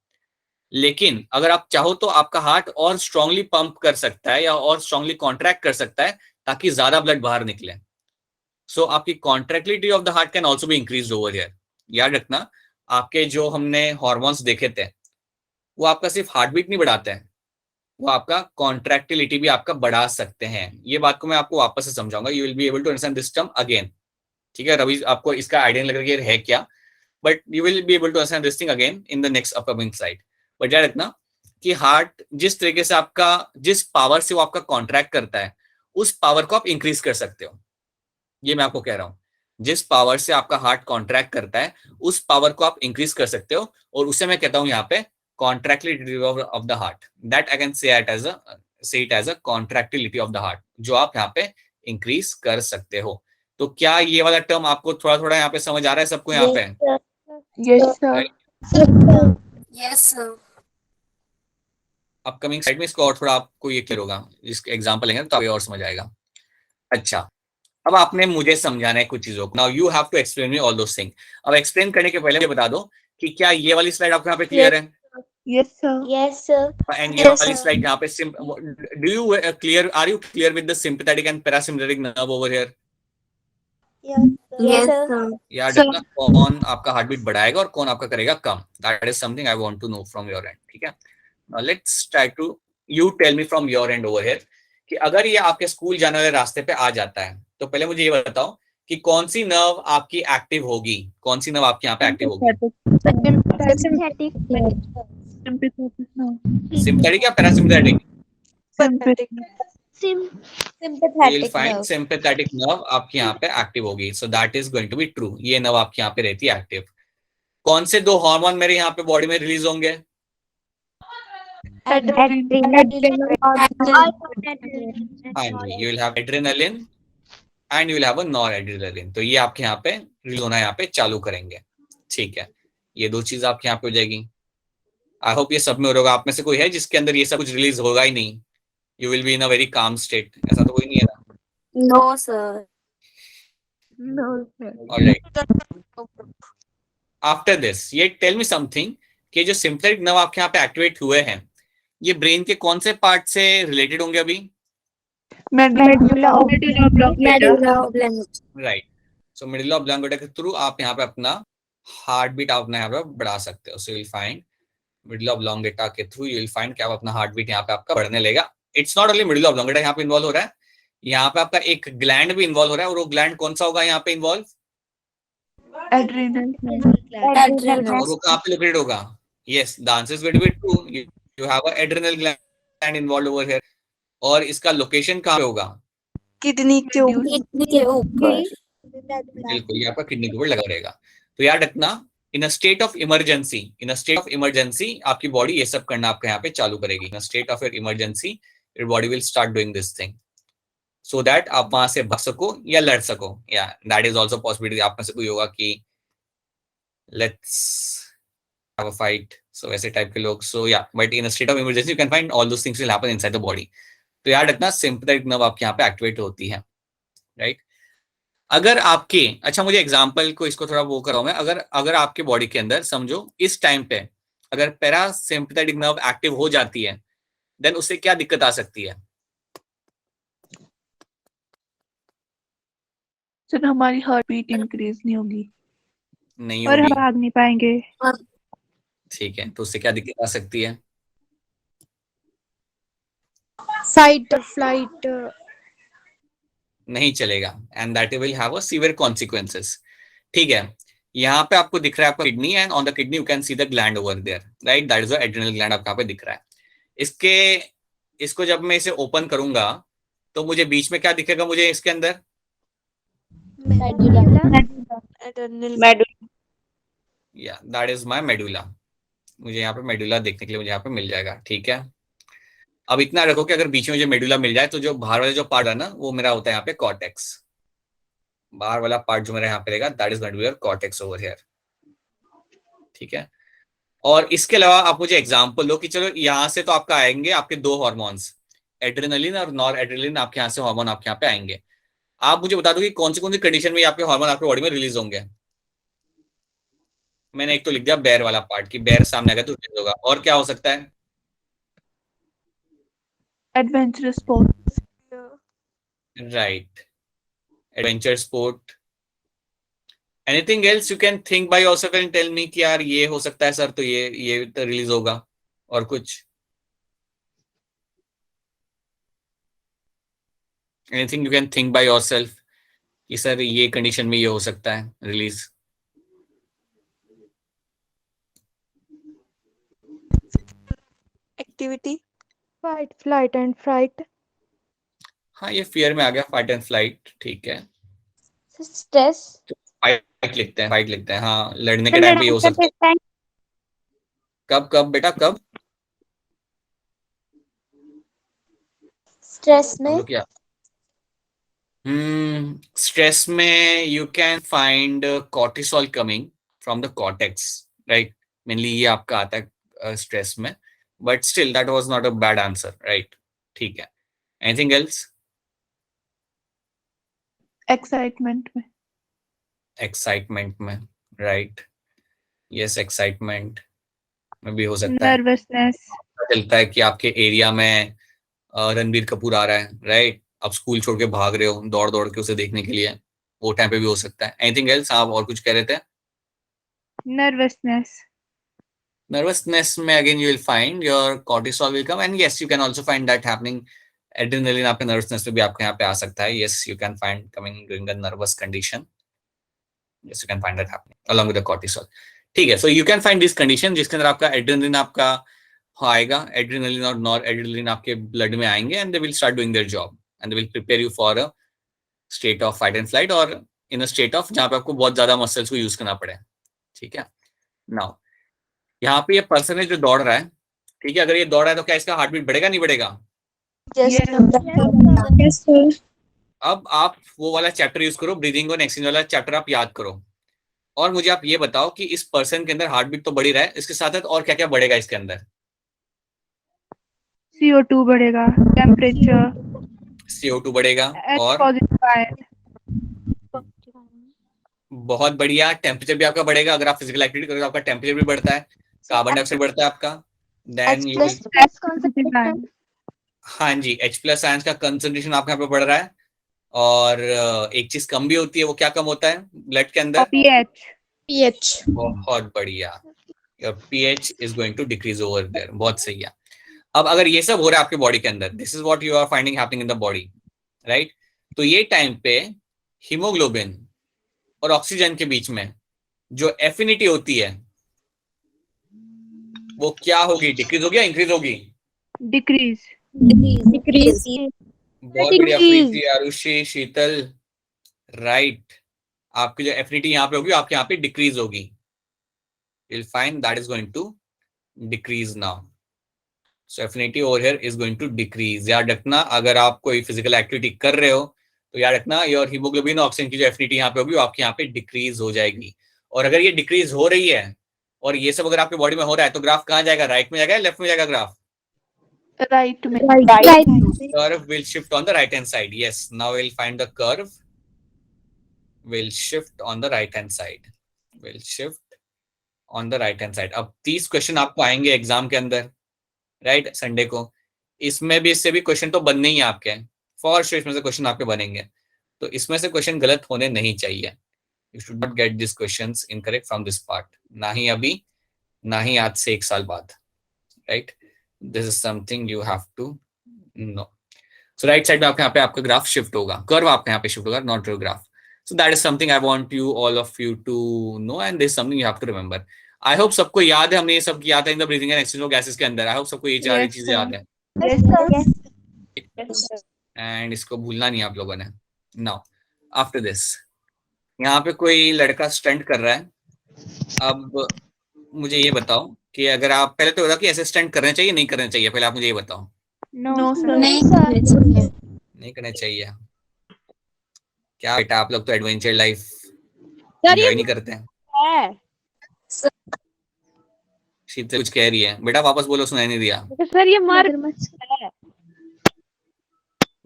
लेकिन अगर आप चाहो तो आपका हार्ट और स्ट्रांगली पंप कर सकता है या और स्ट्रांगली कॉन्ट्रैक्ट कर सकता है ताकि ज्यादा ब्लड बाहर निकले। सो आपकी contractility of the heart can also be increase over here. याद रखना, आपके जो हमने हॉर्मोन्स देखे थे वो आपका सिर्फ हार्ट बीट नहीं बढ़ाते हैं, वो आपका कॉन्ट्रैक्टिलिटी भी आपका बढ़ा सकते हैं। ये बात को मैं आपको वापस से समझाऊंगा, you will be able to understand this term again. ठीक है, रवि आपको इसका आइडिया नहीं लग रहा है क्या, but you will be able to understand this thing again in the next upcoming slide. But याद रखना कि हार्ट जिस तरीके से आपका, जिस पावर से वो आपका कॉन्ट्रैक्ट करता है उस पावर को आप इंक्रीज कर सकते हो। ये मैं आपको कह रहा हूं, जिस पावर से आपका हार्ट कॉन्ट्रैक्ट करता है उस पावर को आप इंक्रीज कर सकते हो, और उसे मैं कहता हूं यहाँ पे contractility of the heart, that I can say it as a contractility of the heart, जो आप यहाँ पे इंक्रीज कर सकते हो। तो क्या ये वाला टर्म आपको थोड़ा थोड़ा यहाँ पे समझ आ रहा है सबको यहाँ पे? Yes sir. Yes sir. Upcoming side में इसको और थोड़ा आपको ये क्लियर होगा, इसके एग्जांपल लेंगे तो आपको और समझ आएगा। अच्छा, अब आपने मुझे समझाना है कुछ चीजों को। Now you have to explain me all those thing. अब एक्सप्लेन करने के पहले मुझे बता दो कि क्या ये वाली स्लाइड आपको यहाँ पे क्लियर है? Yes sir. Yes, sir. And ये वाली स्लाइड यहाँ पे do you clear, are you clear with the sympathetic and parasympathetic nerve over here? Yes, sir. यार देखना कौन आपका हार्ट बीट बढ़ाएगा और कौन आपका करेगा कम, that is something I want to know from your end. ठीक है, now let's try to, you tell me from your end over here कि अगर ये आपके स्कूल जाने वाले रास्ते पे आ जाता है तो पहले मुझे ये बताओ कि कौन सी नर्व आपकी एक्टिव होगी, कौन सी नर्व आपके यहाँ पे एक्टिव होगी? सिंपैथेटिक या parasympathetic? You'll find sympathetic nerve आपके यहाँ पे एक्टिव होगी, so that is going to be true। ये नर्व आपके यहाँ पे रहती है एक्टिव। कौन से दो हार्मोन मेरे यहाँ पे बॉडी में रिलीज होंगे? हाँ जी, you will have adrenaline and you will have a noradrenaline। तो ये आपके यहाँ पे रिलीज होना यहाँ पे चालू करेंगे। ठीक है, ये दो चीज आपके यहाँ पे हो जाएगी। आई होप ये सब में होगा। आप में से कोई है जिसके अंदर ये सब कुछ रिलीज होगा ही नहीं? You will be in a very calm state, ऐसा तो कोई नहीं है ना? No sir. No sir. Alright, after this ये टेल मी समथिंग कि जो सिंपैथेटिक नर्व आपके यहाँ पे एक्टिवेट हुए हैं ये ब्रेन के कौन से पार्ट से रिलेटेड होंगे अभी? राइट, सो मिडिल ऑब्लांगोटा के थ्रू आप यहाँ पे अपना हार्ट बीट अपना यहाँ पे बढ़ा सकते हो। सो you will find middle oblongata के थ्रू यू विल फाइंड कि आप अपना हार्ट बीट यहाँ पे आपका बढ़ने लेगा। It's not only middle oblongata यहाँ पे इन्वॉल्व हो रहा है, यहाँ पे आपका एक ग्लैंड भी इन्वॉल्व हो रहा है, और वो ग्लैंड कौन सा होगा यहाँ पे इन्वॉल्व? एड्रेनल। और वो कहाँ पे लोकेटेड होगा? Yes, the answer is going to be true, you have a adrenal gland involve over here. और इसका लोकेशन कहाँ पे होगा? किडनी के ऊपर। किडनी के ऊपर। बिल्कुल, ये आपका किडनी के ऊपर लगा रहेगा। तो याद रखना in a state of emergency, in a state of emergency आपकी बॉडी ये सब करना आपके यहाँ पे चालू करेगी। In a state of emergency your body will start doing this thing so that आप वहां से भाग सको या लड़ सको। या दैट इज ऑल्सो पॉसिबिलिटी। आप में से कोई होगा कि लेट्स हैव अ फाइट, सो ऐसे टाइप के लोग। सो या but in a state of emergency you can find all those things will happen inside the body. तो याद रखना सिंपैथेटिक नर्व आपके यहाँ पे एक्टिवेट होती है, राइट। अगर आपके, अच्छा मुझे एग्जांपल को इसको थोड़ा वो कराऊं मैं, अगर आपके बॉडी के अंदर समझो इस टाइम पे अगर पैरासिम्पैथेटिक नर्व एक्टिव हो जाती है देन उससे क्या दिक्कत आ सकती है? सर हमारी हार्ट बीट इंक्रीज नहीं होगी नहीं और हम होगी, भाग नहीं पाएंगे। ठीक है। तो उससे क्या दिक्कत आ सकती है? फाइट फ्लाइट नहीं चलेगा and that will have a severe consequences, ठीक है। यहाँ पे आपको दिख रहा है आपका kidney and on the kidney you can see the gland over there, right, that is the adrenal gland आपको यहाँ पे दिख रहा है। इसको जब मैं इसे ओपन करूंगा तो मुझे बीच में क्या दिखेगा मुझे इसके अंदर? या दैट इज माय मेडुला। मुझे यहाँ पे मेडुला देखने के लिए मुझे यहाँ पे मिल जाएगा, ठीक है। अब इतना रखो कि अगर बीच में मुझे मेडुला मिल जाए तो जो बाहर वाला जो पार्ट है ना वो मेरा होता है यहाँ पे कॉर्टेक्स। बाहर वाला पार्ट जो मेरा यहाँ पे रहेगा that is going to be your cortex over here, ठीक है। और इसके अलावा आप मुझे एग्जांपल दो कि चलो यहाँ से तो आपका आएंगे आपके दो हार्मोन्स, एड्रेनलिन और नॉर एड्रेनलिन, आपके यहाँ से हार्मोन आपके यहाँ पे आएंगे। आप मुझे बता दो कि कौन सी कंडीशन में आपके हार्मोन आपके बॉडी में रिलीज होंगे। मैंने एक तो लिख दिया बेयर वाला पार्ट कि बेयर सामने आएगा तो रिलीज होगा, और क्या हो सकता है? Adventurous sports. Right, adventure sport. Anything else you can think by yourself and tell me कि यार ये हो सकता है सर, तो ये तो रिलीज होगा। और कुछ? Anything you can think by yourself कि सर ये कंडीशन में ये हो सकता है release? Activity. Fight flight and fright हाँ ये फियर में आ गया, फाइट एंड फ्लाइट, ठीक है। स्ट्रेस फाइट लिखते हैं, फाइट लिखते हैं। हाँ लड़ने के टाइम पे ये हो सकता है। कब कब बेटा कब? स्ट्रेस में हम लोग क्या स्ट्रेस में you can find cortisol coming from the cortex, right. Mainly ये आपका आता है स्ट्रेस में, but still that was not a bad answer, right, ठीक है। Anything else? एक्साइटमेंट में। एक्साइटमेंट में, राइट, यस एक्साइटमेंट में भी हो सकता है। नर्वसनेस। पता चलता है कि आपके एरिया में रणबीर कपूर आ रहा है, राइट, आप स्कूल छोड़ के भाग रहे हो दौड़ दौड़ के उसे देखने के लिए, वो टाइम पे भी हो सकता है। Anything else? आप और कुछ कह रहे थे? नर्वसनेस। नर्वसनेस में again you will find your cortisol will come and yes you can also find that happening. Adrenaline आपके नर्वसनेस में भी आपके यहाँ पे आ सकता है, yes you can find coming during the nervous condition, yes you can find that happening along with the cortisol, ठीक है। So you can find this condition जिसके अंदर आपका एड्रेनलिन आपका आएगा, एड्रेनलिन और नॉर एड्रेनलिन आपके ब्लड में आएंगे and they will start doing their job and they will prepare you for a state of fight and flight और इन अ स्टेट ऑफ जहां पे आपको बहुत ज्यादा मसल्स को यूज करना पड़े, ठीक है। नाउ यहाँ पे ये पर्सन है जो दौड़ रहा है, ठीक है, अगर ये दौड़ रहा है तो क्या इसका हार्ट बीट बढ़ेगा नहीं बढ़ेगा? यस सर अब आप वो वाला चैप्टर यूज करो, ब्रीदिंग और एक्सचेंज वाला चैप्टर आप याद करो और मुझे आप ये बताओ कि इस पर्सन के अंदर हार्ट बीट तो बढ़ी रहा है, इसके साथ साथ और क्या क्या बढ़ेगा इसके अंदर? CO2 बढ़ेगा, टेम्परेचर, CO2 बढ़ेगा और पॉजिटिव आयन। बहुत बढ़िया, टेम्परेचर भी आपका बढ़ेगा। अगर आप फिजिकल एक्टिविटी करोगे आपका टेम्परेचर भी बढ़ता है, कार्बन डाइऑक्साइड बढ़ता है आपका, देन यू विल, हाँ जी, H+ आयंस का कंसंट्रेशन आपके यहाँ पे बढ़ रहा है और एक चीज कम भी होती है, वो क्या कम होता है ब्लड के अंदर? पीएच बहुत बढ़िया, your pH is going to decrease over there, बहुत सही है। अब अगर ये सब हो रहा है आपके बॉडी के अंदर, this is what you are finding happening in the body, right, तो ये टाइम पे हीमोग्लोबिन और ऑक्सीजन के बीच में जो एफिनिटी होती है वो क्या होगी? डिक्रीज होगी या इंक्रीज होगी? डिक्रीज। बहुत बढ़िया प्रीति, आरुषि, शीतल, राइट, आपकी जो एफिनिटी यहाँ पे होगी आपके यहाँ पे डिक्रीज होगी, you'll find that is going to decrease now. So affinity over here is going to decrease. याद रखना, अगर आप कोई फिजिकल एक्टिविटी कर रहे हो तो याद रखना योर हीमोग्लोबिन ऑक्सीजन की जो एफिनिटी यहाँ पे होगी वो आपके यहाँ पे डिक्रीज हो जाएगी. और अगर ये डिक्रीज हो रही है और ये सब अगर आपके बॉडी में हो रहा है तो ग्राफ कहाँ जाएगा? राइट में जाएगा या लेफ्ट में जाएगा ग्राफ? Right में. Curve will shift on the right hand side. Yes, now we'll find the curve will shift on the right hand side. Will shift on the right hand side. अब 30 question आपको आएंगे exam के अंदर, right, Sunday को. इसमें भी इससे भी क्वेश्चन तो बनने ही है आपके, फॉर श्योर इसमें से क्वेश्चन आपके बनेंगे. तो इसमें से क्वेश्चन गलत होने नहीं चाहिए. You should not get this questions incorrect from this part, ना ही अभी ना ही आज से 1 साल बाद, right. This is something you have to know. So right side में आपके यहाँ पे आपका ग्राफ शिफ्ट होगा, कर्व आपके यहाँ पे शिफ्ट होगा, not your graph. So that is something I want you all of you to know and this something you have to remember. I hope सबको याद है, हमने ये सब किया था in the breathing and exchange of gases के अंदर. आई होप सबको ये 4 चीजें याद है एंड इसको भूलना नहीं आप लोगों ने. नाउ आफ्टर दिस यहाँ पे कोई लड़का स्टंट कर रहा है. अब मुझे ये बताओ कि अगर आप पहले तो बताओ कि ऐसे स्टंट करने चाहिए नहीं करने चाहिए, पहले आप मुझे ये बताओ. No, sir. नहीं करने चाहिए. क्या बेटा आप लोग तो एडवेंचर लाइफ एंजॉय नहीं करते हैं. शीत कुछ कह रही है, बेटा वापस बोलो, सुनाई नहीं दिया. सर ये मार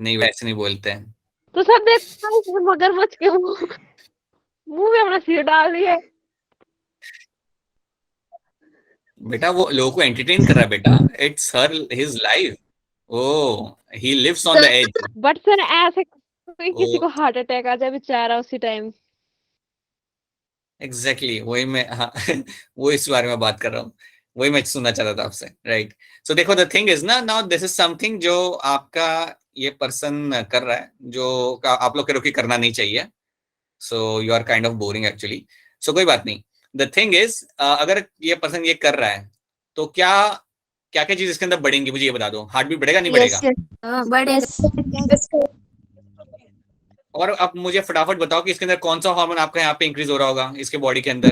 नहीं वैसे नहीं बोलते हैं. तो सर देखो मगरमच्छ के मुंह में अपना सिर डाल दिया. बेटा वो लोगों को एंटरटेन कर रहा है बेटा. It's her his life. Oh he lives on the edge. But sir ऐसे कोई किसी को हार्ट अटैक आ जाए बेचारा उसी टाइम. एग्जैक्टली वही मैं, हाँ वो इस बारे में बात कर रहा हूँ, वही मैं सुनना चाहता था आपसे, राइट. सो देखो द थिंग इज ना, नाउ दिस इज समथिंग जो आपका ये पर्सन कर रहा है जो आप लोग कह रहे हो कि करना नहीं चाहिए. So you are kind of boring actually. So कोई बात नहीं. द थिंग इज अगर ये पर्सन ये कर रहा है तो क्या क्या क्या चीज इसके अंदर बढ़ेंगी मुझे ये बता दो. हार्ट बीट बढ़ेगा नहीं बढ़ेगा? बढ़ेगा. और अब मुझे फटाफट बताओ कि इसके अंदर कौन सा हार्मोन आपका यहाँ पे इंक्रीज हो रहा होगा इसके बॉडी के अंदर?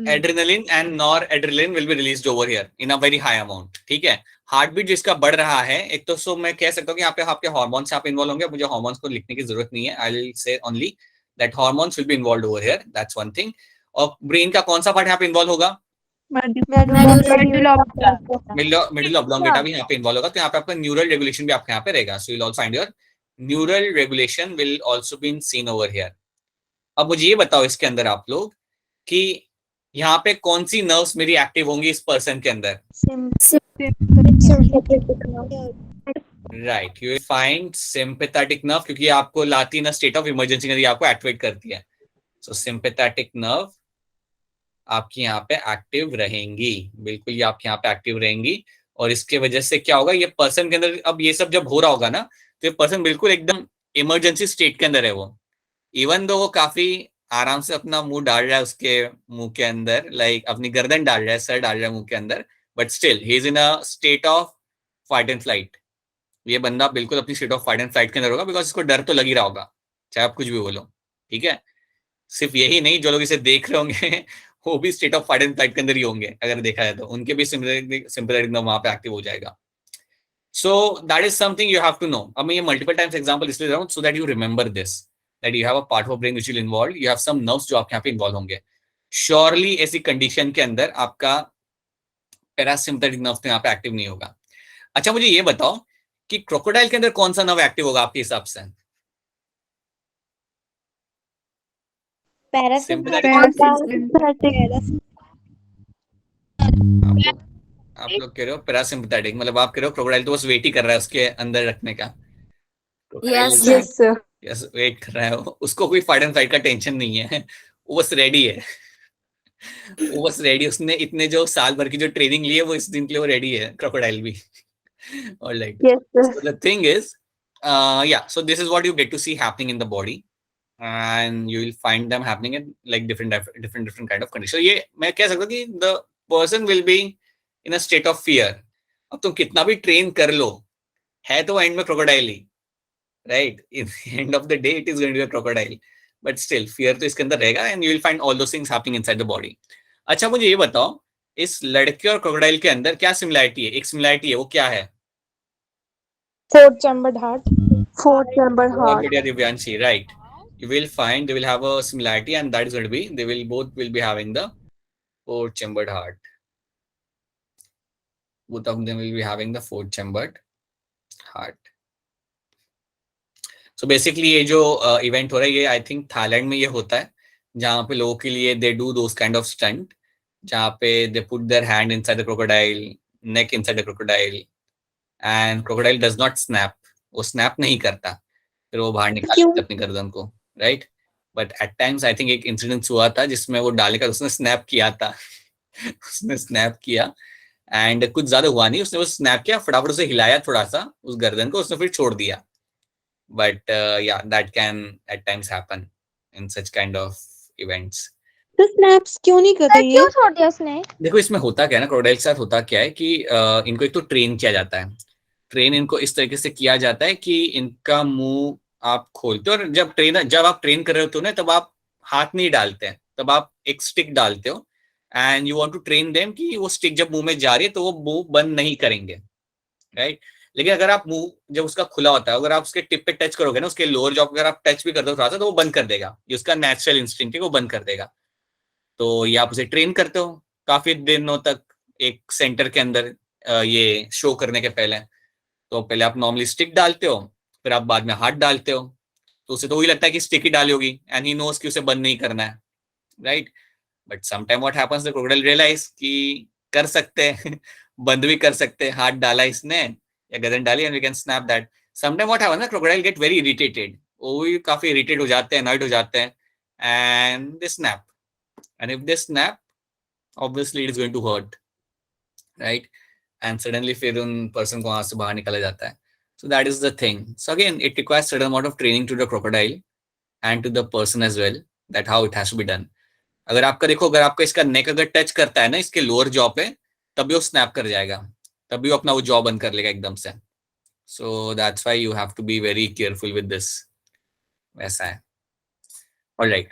Adrenaline and nor adrenaline will be released over here in a very high amount. ठीक है, हार्ट बीट जिसका बढ़ रहा है, एक तो सो मैं कह सकता हूँ कि यहाँ पे आपके हार्मोन्स यहाँ पे इन्वॉल्व होंगे. मुझे हार्मोन्स को लिखने की जरूरत नहीं है. I will say only that hormones will be involved over here. That's one thing. और ब्रेन का कौन सा पार्ट यहाँ पे इन्वॉल्व होगा? मिडिल ऑब्लोंगेटा भी यहाँ पे इन्वॉल्व होगा. तो यहाँ पे आपका न्यूरल रेगुलेशन भी आपके यहाँ पे रहेगा. So you will also find your neural regulation will also been seen over here. अब मुझे ये बताओ इसके अंदर आप लोग कि यहाँ पे कौन सी नर्व्स मेरी एक्टिव होंगी इस पर्सन के अंदर? Right, you will find sympathetic nerve, क्योंकि आपको लाती है ना स्टेट ऑफ इमरजेंसी के अंदर, आपको एक्टिवेट करती है. सो सिंपैथेटिक नर्व आपकी यहाँ पे एक्टिव रहेंगी, बिल्कुल ये आपके यहाँ पे एक्टिव रहेंगी. और इसके वजह से क्या होगा, ये पर्सन के अंदर अब ये सब जब हो रहा होगा ना तो ये पर्सन बिल्कुल एकदम इमरजेंसी स्टेट के अंदर है. वो इवन दो वो काफी आराम से अपना मुंह डाल रहा है उसके मुंह के अंदर, लाइक अपनी गर्दन डाल रहा है, सर डाल रहा है मुंह के अंदर, but still he is in a state of fight and flight. ये बंदा बिल्कुल अपनी state of fight and flight के अंदर होगा, बिकॉज इसको डर तो लग ही रहा होगा चाहे आप कुछ भी बोलो. ठीक है, सिर्फ यही नहीं, जो लोग इसे देख रहे होंगे वो भी state of fight and flight के अंदर ही होंगे. अगर देखा जाए तो उनके भी सिंपैथेटिक नर्व वहां पे एक्टिव हो जाएगा. So that is something you have to know. अब मैं ये मल्टीपल टाइम्स एग्जांपल इसलिए दे रहा हूं so that you remember this, that you have a part of brain which will involve, you have some nerves जो आपके यहाँ पे इन्वॉल्व होंगे. श्योरली ऐसी कंडीशन के अंदर आपका पैरासिम्पैथेटिक नर्व तो यहाँ पे एक्टिव नहीं होगा. अच्छा मुझे ये बताओ कि क्रोकोडाइल के अंदर कौन सा नर्व एक्टिव होगा आपके हिसाब से? आप लोग कह रहे हो पैरासिम्पैथेटिक, मतलब आप कह रहे हो क्रोकोडाइल तो बस वेट ही कर रहा है उसके अंदर रखने का. Yes, यस वेट कर रहा है, उसको कोई फाइट एंड फ्लाइट का टेंशन नहीं है, वो बस रेडी है. वो बस रेडी, उसने इतने जो साल भर की जो ट्रेनिंग ली है वो इस दिन के लिए वो रेडी है, क्रोकोडाइल भी. Alright, so the thing is yeah, so this is what you get to see happening in the body and you will find them happening in like different kind of conditions. So ये मैं कह सकता हूँ कि the person will be in a state of fear. अब तुम कितना भी ट्रेन कर लो है तो एंड में crocodile he, right. In the end of the day it is going to be a crocodile, but still fear तो इसके अंदर रहेगा and you will find all those things happening inside the body. अच्छा मुझे ये बताओ, इस लड़के और क्रोकोडाइल के अंदर क्या सिमिलैरिटी है? एक सिमिलैरिटी है, वो क्या है? Four chambered heart. Four chamber बहुत heart. बढ़िया Divyanshi, right. You will find they will have a similarity and that is going to be they will both will be having the four chambered heart. Both of them will be having the four chambered heart. So basically ये जो event हो रहा है ये I think Thailand में ये होता है, जहाँ पे लोगों के लिए they do those kind of stunt, जहाँ पे they put their hand inside the crocodile, neck inside the crocodile and crocodile does not snap. वो स्नैप नहीं करता, फिर वो बाहर निकाल लेते अपनी गर्दन को, right. But at times I think एक इंसिडेंस हुआ था जिसमें वो डालकर उसने स्नैप किया था. उसने स्नैप किया एंड कुछ ज्यादा हुआ नहीं, उसने वो स्नैप किया, फटाफट उसे हिलाया थोड़ा सा उस गर्दन को, उसने फिर छोड़ दिया. बट या that can at times happen in such kind of events. तो स्नैप्स क्यों नहीं कर रही है? क्यों छोड़ दिया उसने? देखो इसमें होता क्या है ना, क्रोकोडाइल के साथ होता क्या है कि इनको एक तो ट्रेन किया जाता है. ट्रेन इनको इस तरीके से किया जाता है कि इनका मुंह आप खोलते हो, और जब आप ट्रेन कर रहे होते हो ना, तब आप हाथ नहीं डालते हैं, तब आप एक स्टिक डालते हो and you want to train them कि वो स्टिक जब मुंह में जा रही है तो वो मुंह बंद नहीं करेंगे, राइट. लेकिन अगर आप मुंह जब उसका खुला होता है, अगर आप उसके टिप पे टच करोगे ना, उसके लोअर जॉ अगर आप टच भी कर दो थोड़ा सा, तो वो बंद कर देगा. ये उसका नेचुरल इंस्टिंक्ट है, वो बंद कर देगा. तो ये आप उसे ट्रेन करते हो काफी दिनों तक एक सेंटर के अंदर ये शो करने के पहले. तो पहले आप नॉर्मली स्टिक डालते हो, फिर आप बाद में हाथ डालते हो, तो उसे तो वही लगता है कि स्टिक ही डाली होगी एंड ही नोस कि उसे बंद नहीं करना है, right. But sometime what happens, the crocodile realize कि कर सकते हैं बंद भी कर सकते हैं, हाथ डाला इसने या गर्दन डाली and we can snap that. Sometime what happens, crocodile get very irritated, वो भी काफी इरिटेट हो जाते हैं, अनॉयड हो जाते हैं and they snap. And if they snap obviously it is going to hurt, right. And suddenly फिर उन पर्सन को वहां से बाहर निकाला जाता है. So that is the thing. So again, it requires certain amount of training to the crocodile and to the person as well, that how it has to be done. अगर आपका देखो, अगर आपका इसका नेक अगर टच करता है ना इसके लोअर जॉ पे, तभी वो स्नैप कर जाएगा, तभी वो अपना वो जॉ बंद कर लेगा एकदम से. So that's why you have to be very careful with this. वैसा है. Alright.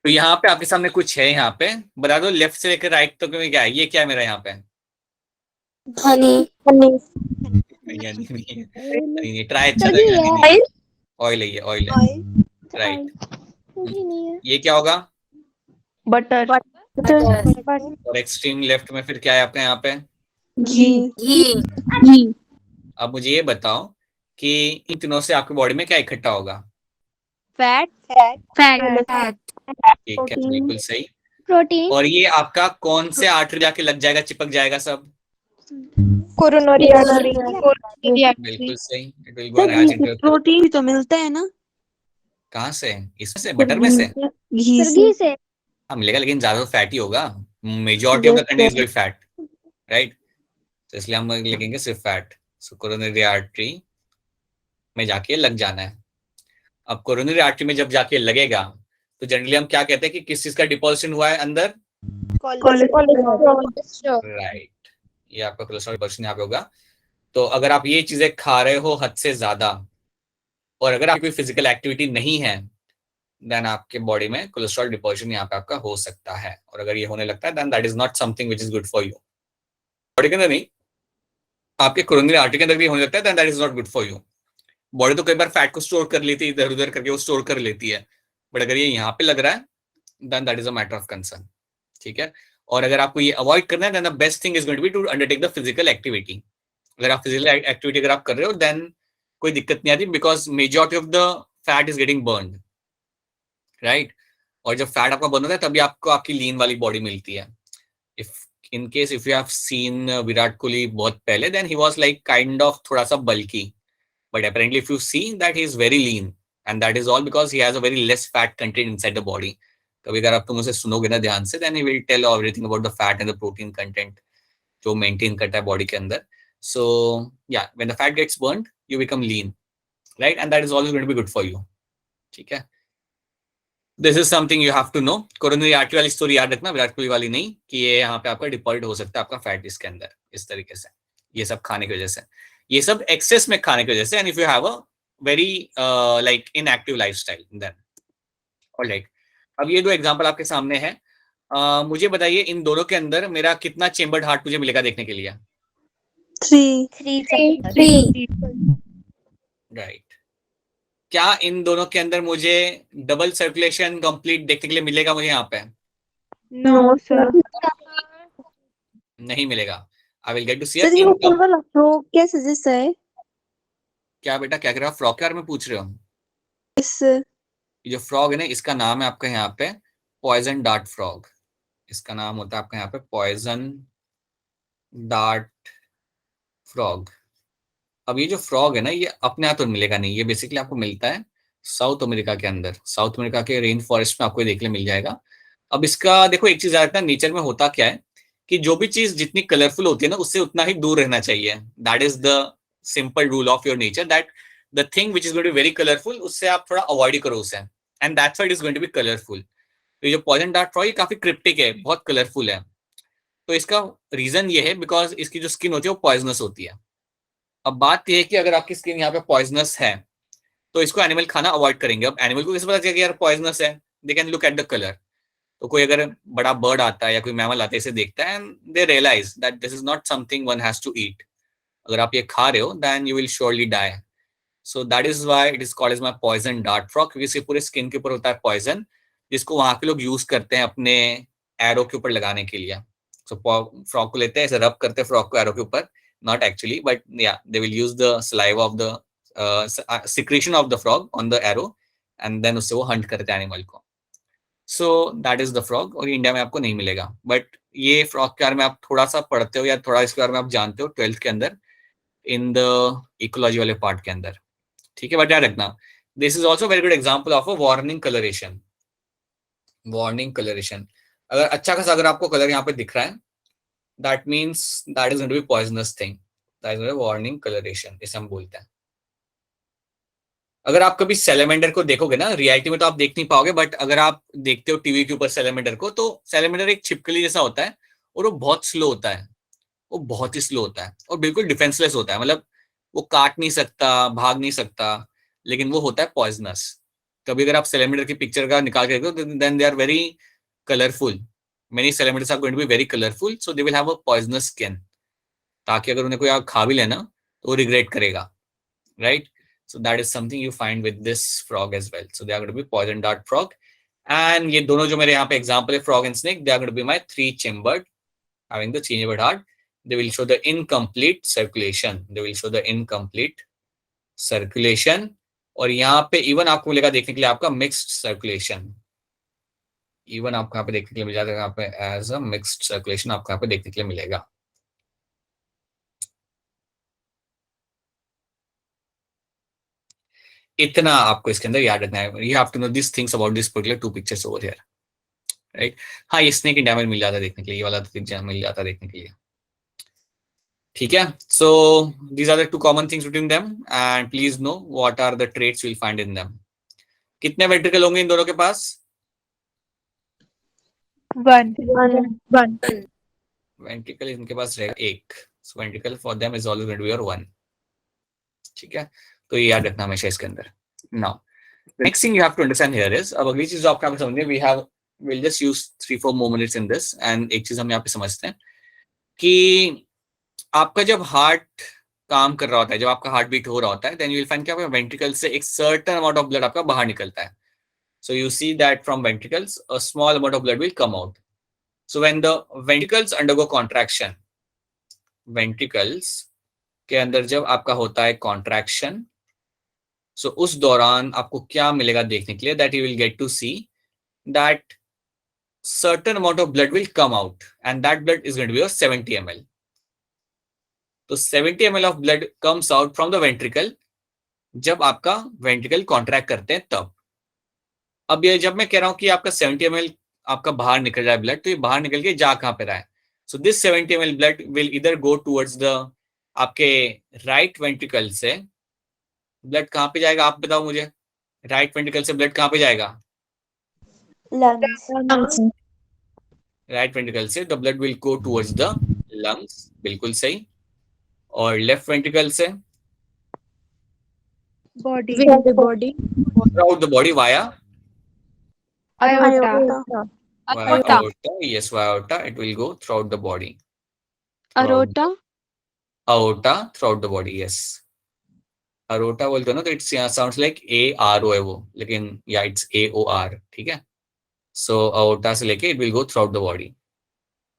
तो यहाँ पे आपके सामने कुछ है, यहाँ पे बता दो लेफ्ट से लेकर राइट तक में क्या है. ये क्या है मेरा यहाँ पे? Honey. नहीं, ट्राई अच्छा रहेगा. ऑयल है, ये ऑयल है, राइट. ये क्या होगा? Butter. और एक्सट्रीम लेफ्ट में फिर क्या है आपका यहाँ पे? घी. अब मुझे ये बताओ कि इन तीनों से आपकी बॉडी में क्या इकट्ठा होगा? फैट. ठीक है, बिल्कुल सही. प्रोटीन. और ये आपका कौन से आर्टरी जाके लग जाएगा, चिपक जाएगा सब? Coronary artery. बिल्कुल सही. It will go as into. Protein भी तो मिलता है ना? कहाँ से? इसमें से, बटर में से? घी से. हाँ मिलेगा, लेकिन ज्यादा फैट ही होगा. Majority of the content is fat, right. तो इसलिए हम लिखेंगे सिर्फ फैट. सो कोरोनरी आर्टरी में जाके लग जाना है. अब कोरोनरी आर्टरी में जब जाके लगेगा तो जनरली हम क्या कहते हैं कि किस चीज का डिपोजिशन हुआ है अंदर? राइट. ये आपका कोलेस्ट्रॉल डिपोजिशन यहाँ पे होगा. तो अगर आप ये चीजें खा रहे हो हद से ज्यादा, और अगर आपकी कोई फिजिकल एक्टिविटी नहीं है, देन आपके बॉडी में कोलेस्ट्रॉल डिपोजिशन यहाँ पे आपका हो सकता है. और अगर ये होने लगता है then that is not something which is good for you. Body के अंदर नहीं, आपके कोरोनरी आर्टरी के अंदर भी होने लगता है then that is not good for you. Body तो कई बार फैट को स्टोर कर लेती है, इधर उधर करके वो स्टोर कर लेती है, बट अगर ये यहाँ पे लग रहा है then that is a matter of concern. ठीक है. और अगर आपको ये अवॉइड करना है then the best thing is going to be to undertake the physical activity. अगर आप फिजिकल एक्टिविटी अगर आप कर रहे हो देन कोई दिक्कत नहीं आती, because majority of the fat is getting burned, right. और जब फैट आपका बर्न होता है तभी आपको आपकी लीन वाली बॉडी मिलती है. If in case if you have seen Virat Kohli बहुत पहले, then he was like kind of थोड़ा सा bulky, but apparently if you see that he is very lean and that is all because he has a very less fat content inside the body. कभी अगर आप तुम उसे सुनोगे ना ध्यान से, then he will tell everything about the fat and the protein content जो मेंटेन करता है बॉडी के अंदर. So yeah, when the fat gets burned, you become lean, right? And that is always going to be good for you. ठीक है. This is something you have to know. Coronary artery वाली story याद रखना, विराट कोहली वाली नहीं, कि ये यहाँ पे आपका डिपॉजिट हो सकता है आपका फैट इसके अंदर इस तरीके से, ये सब खाने की वजह से, ये सब एक्सेस में खाने की वजह से. And if you have a very like inactive lifestyle then. Alright, अब ये दो एग्जांपल आपके सामने है। मुझे बताइए इन दोनों के अंदर मेरा कितना चेम्बर्ड हार्ट मुझे मिलेगा देखने के लिए? 3. 3 राइट। क्या इन दोनों के अंदर मुझे डबल सर्कुलेशन कंप्लीट देखने के लिए मिलेगा मुझे यहाँ पे? No, sir. नहीं मिलेगा। I will get to see sir ये ऊपर वाला फ्रॉग क्या सजेस्ट है? क्या बेटा, क्या कर रहे हो? फ्रॉग के बारे में पूछ रहे हो? इस ये जो फ्रॉग है ना, इसका नाम है आपका यहाँ पे पॉइजन डार्ट फ्रॉग। इसका नाम होता है आपका यहाँ पे पॉइजन डार्ट फ्रॉग। अब ये जो फ्रॉग है ना, ये अपने आप तो मिलेगा नहीं, ये बेसिकली आपको मिलता है साउथ अमेरिका के अंदर। साउथ अमेरिका के रेन फॉरेस्ट में आपको ये देखने मिल जाएगा। अब इसका देखो एक चीज आता है, नेचर में होता क्या है कि जो भी चीज जितनी कलरफुल होती है ना, उससे उतना ही दूर रहना चाहिए। That is the simple rule of your nature, that the thing which is going to be very colourful, उससे आप थोड़ा अवॉइड करो उसे, and that's why it is going to be colourful. तो ये जो पॉइजन डार्ट फ्रॉग काफी cryptic है, बहुत कलरफुल है। तो इसका रीजन ये है बिकॉज इसकी जो स्किन होती है वो पॉइजनस होती है। अब बात यह है कि अगर आपकी स्किन यहाँ पे पॉइजनस है तो इसको एनिमल खाना अवॉइड करेंगे। अब एनिमल को कैसे पता चलेगा यार पॉइजनस है? They can look at the colour. तो कोई अगर बड़ा बर्ड आता है या कोई मैमल आता है, इसे देखता है and they realize that this is not something one has to eat. अगर आप ये खा रहे हो then you will surely die. So that is why it is called as my poison dart frog, क्योंकि इसके पूरे स्किन के ऊपर होता है पॉइजन, जिसको वहां के लोग यूज करते हैं अपने एरो के ऊपर लगाने के लिए। सो फ्रॉग को लेते हैं, ऐसे रब करते हैं फ्रॉग को एरो के ऊपर, not actually, but yeah, they will use the saliva of the secretion of the frog on the arrow, and then उससे वो hunt करते हैं एनिमल को। So that is the frog, और इंडिया में आपको नहीं मिलेगा। बट ये फ्रॉग के बारे में आप थोड़ा सा पढ़ते हो या थोड़ा इसके बारे में आप जानते हो 12th के अंदर, इन द इकोलॉजी वाले पार्ट के अंदर, ठीक है? बट याद रखना, this is also very good example of a warning colouration. Warning colouration, अगर अच्छा खासा अगर आपको कलर यहाँ पे दिख रहा है, that means that is going to be poisonous thing, that is going to be warning coloration, इसे हम बोलते हैं। अगर आप कभी सैलेमेंडर को देखोगे ना, रियलिटी में तो आप देख नहीं पाओगे, बट अगर आप देखते हो टीवी के ऊपर सैलेमेंडर को, तो सैलेमेंडर एक छिपकली जैसा होता है और वो बहुत स्लो होता है, वो बहुत ही स्लो होता है और बिल्कुल डिफेंसलेस होता है। मतलब वो काट नहीं सकता, भाग नहीं सकता, लेकिन वो होता है पॉइजनस। कभी अगर आप सैलेमेंडर की पिक्चर का निकाल के देखो, then they are very colourful. Many salamanders are going to be very colorful, so they will have a poisonous skin, ताकि अगर उन्हें कोई आग खा भी लेना तो वो रिग्रेट करेगा, right? So that is something you find with this frog as well. So they are going to be poison dart frog, and ये दोनों जो मेरे यहाँ पे example है frog and snake, they are going to be my 3-chambered, having the 3-chambered heart. They will show the incomplete circulation. They will show the incomplete circulation, और यहाँ पे even आपको मिलेगा देखने के लिए आपका mixed circulation। इवन आपको यहाँ पे देखने के लिए मिल जाएगा, यहाँ पे एज अ मिक्स्ड सर्कुलेशन आपको यहाँ पे देखने के लिए मिलेगा। इतना आपको इसके अंदर याद रखना है। You have to know this things about this particular 2 pictures over here, right? हाँ, ये स्नेक इंडिया में मिल जाता है देखने के लिए, ये वाला पिक्चर मिल जाता है देखने के लिए, ठीक है? So these are the 2 common things between them, and please know what are the traits you will find in them. कितने वेंट्रिकल होंगे इन दोनों के पास? 1. वेंट्रिकल इनके पास रहेगा 1। So ventricle for them is always going to be your 1, ठीक है? तो ये याद रखना हमेशा इसके अंदर। Now next thing you have to understand here is, अब अगली चीज जो आपको समझनी है, we'll just use 3-4 more minutes in this, and एक चीज हम यहाँ पे समझते हैं कि आपका जब हार्ट काम कर रहा होता है, जब आपका हार्ट बीट हो रहा होता है, देन यू विल फाइंड कि आपका वेंट्रिकल से एक सर्टेन अमाउंट ऑफ ब्लड आपका बाहर निकलता है। So you see that from ventricles a small amount of blood will come out. So when the ventricles undergo contraction, ventricles के अंदर जब आपका होता है कॉन्ट्रैक्शन, सो उस दौरान आपको क्या मिलेगा देखने के लिए, that you will get to see that certain amount of blood will come out, and that blood is going to be 70 ml. तो 70 ml of blood comes out from the ventricle जब आपका वेंट्रिकल कॉन्ट्रैक्ट करते हैं तब। अब ये जब मैं कह रहा हूं कि आपका 70 ml आपका बाहर निकल रहा है ब्लड, तो ये बाहर निकल के जा कहां पे रहा है? So this 70 ml blood will इधर गो टुवर्ड्स द आपके राइट वेंट्रिकल से ब्लड कहां पे जाएगा आप बताओ मुझे? राइट वेंट्रिकल से ब्लड कहां पे जाएगा? lungs, राइट वेंट्रिकल से the blood will go towards the lungs, बिल्कुल सही। और लेफ्ट वेंट्रिकल से body, the body, through out the body via Aorta. Aorta. Aorta, yes, aorta, it will go throughout the body. Aorta. Aorta throughout the body, yes. Aorta बोलते हो ना, तो it's sounds like ARO है वो, लेकिन yeah, it's AOR, ठीक है. So aorta से लेके it will go throughout the body.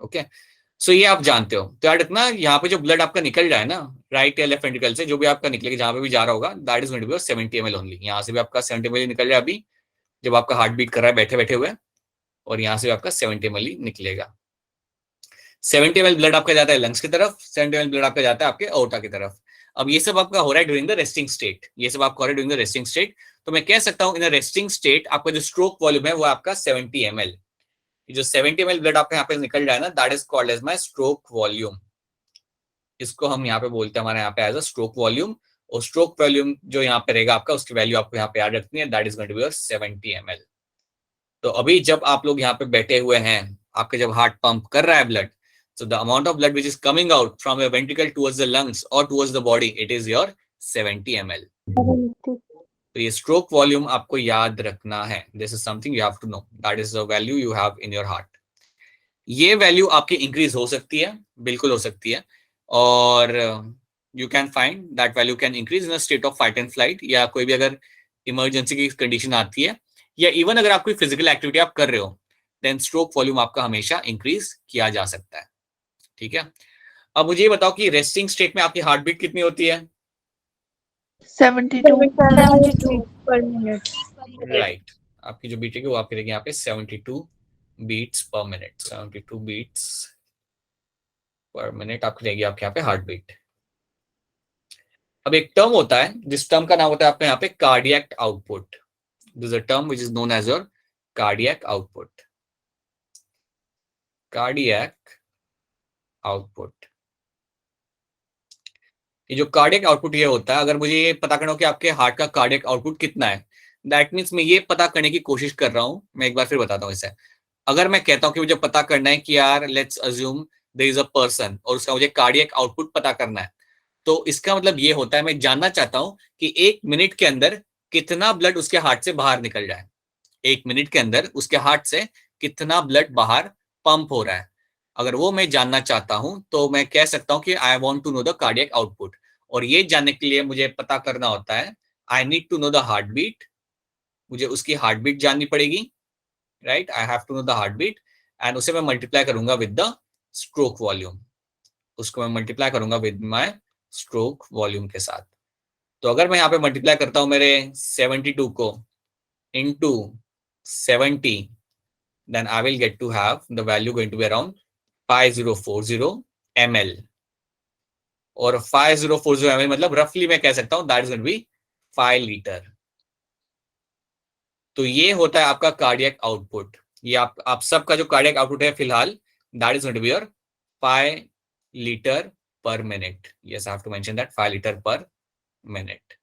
Okay. So ये आप जानते हो. तो याद रखना, यहाँ पे जो ब्लड आपका निकल जाए ना, राइट या लेफ्ट वेंट्रिकल से, जो भी आपका निकलेगा, जहाँ पे भी जा रहा होगा, that is going to be 70 ml only. यहाँ से भी आपका 70 ml निकल जाए अभी, जब आपका हार्ट बीट कर रहा है बैठे बैठे हुए, और यहाँ से भी आपका 70 ml ही निकलेगा. 70 ml ब्लड आपका जाता है लंग्स की तरफ, 70 ml ब्लड आपका जाता है आपके aorta की तरफ. अब ये सब आपका हो रहा है ड्यूरिंग द रेस्टिंग स्टेट. ये सब आपका हो रहा है ड्यूरिंग द रेस्टिंग स्टेट. तो मैं कह सकता हूँ इन रेस्टिंग स्टेट आपका जो स्ट्रोक वॉल्यूम है वो आपका 70 ml. जो 70 ml ब्लड आपके यहाँ पे निकल जाए ना, that is called as my stroke volume. इसको हम यहाँ पे बोलते हैं हमारे यहाँ पे एज अ स्ट्रोक वॉल्यूम. और स्ट्रोक वॉल्यूम जो यहाँ पे रहेगा आपका, उसकी वैल्यू आपको यहाँ पे याद रखनी है, that is going to be your 70 ml. तो अभी जब आप लोग यहाँ पे बैठे हुए हैं, आपके जब हार्ट पंप कर रहा है blood, so the amount of blood which is coming out from your ventricle towards the lungs or towards the body, it is your 70 ml. तो ये स्ट्रोक वॉल्यूम आपको याद रखना है. This is something you have to know, that is the value you have in your heart. ये value आपकी increase हो सकती है, बिल्कुल हो सकती है, और you can find that value can increase in a state of fight and flight, या कोई भी अगर इमरजेंसी की कंडीशन आती है, या इवन अगर आप कोई फिजिकल एक्टिविटी आप कर रहे हो, देन स्ट्रोक वॉल्यूम आपका हमेशा इंक्रीज किया जा सकता है. ठीक है. अब मुझे ये बताओ कि रेस्टिंग स्टेट में आपकी हार्ट बीट कितनी होती है? 72 per minute. राइट. आपकी जो बीट है वो आपकी रहेगी यहाँ पे 72 beats per minute. 72 beats per minute आपकी रहेगी आपके यहाँ पे हार्ट बीट. अब एक टर्म होता है, जिस टर्म का नाम होता है आपके यहाँ पे cardiac output. This is a term which is known as your cardiac output. Cardiac output. ये जो कार्डियक आउटपुट ये होता है, अगर मुझे ये पता करना हो कि आपके हार्ट का कार्डियक आउटपुट कितना है, दैट मीन्स मैं ये पता करने की कोशिश कर रहा हूं. मैं एक बार फिर बताता हूं इसे. अगर मैं कहता हूं कि मुझे पता करना है कि यार let's assume there is a person, और उसका मुझे कार्डियक आउटपुट पता करना है, तो इसका मतलब ये होता है मैं जानना चाहता हूं कि 1 मिनट के अंदर कितना ब्लड उसके हार्ट से बाहर निकल जाए. 1 मिनट के अंदर उसके हार्ट से कितना ब्लड बाहर पंप हो रहा है. अगर वो मैं जानना चाहता हूं तो मैं कह सकता हूं कि I want to know the cardiac output. और ये जानने के लिए मुझे पता करना होता है, I need to know the heart beat. मुझे उसकी हार्ट बीट जाननी पड़ेगी, right. I have to know the heart beat, and उसे मैं मल्टीप्लाई करूंगा विद द स्ट्रोक वॉल्यूम. उसको मैं मल्टीप्लाई करूंगा विद माय स्ट्रोक वॉल्यूम के साथ. तो अगर मैं यहाँ पे मल्टीप्लाई करता हूं मेरे 72 को into 70, then I will get to have the value going to be around 5040 ml. और 5040 ml मतलब रफली मैं कह सकता हूं that is going to be 5 litre. तो ये होता है आपका कार्डियक आउटपुट. ये आप सबका जो कार्डियक आउटपुट है फिलहाल, that is going to be your 5 litre per minute. Yes, I have to mention that 5 litre per minute.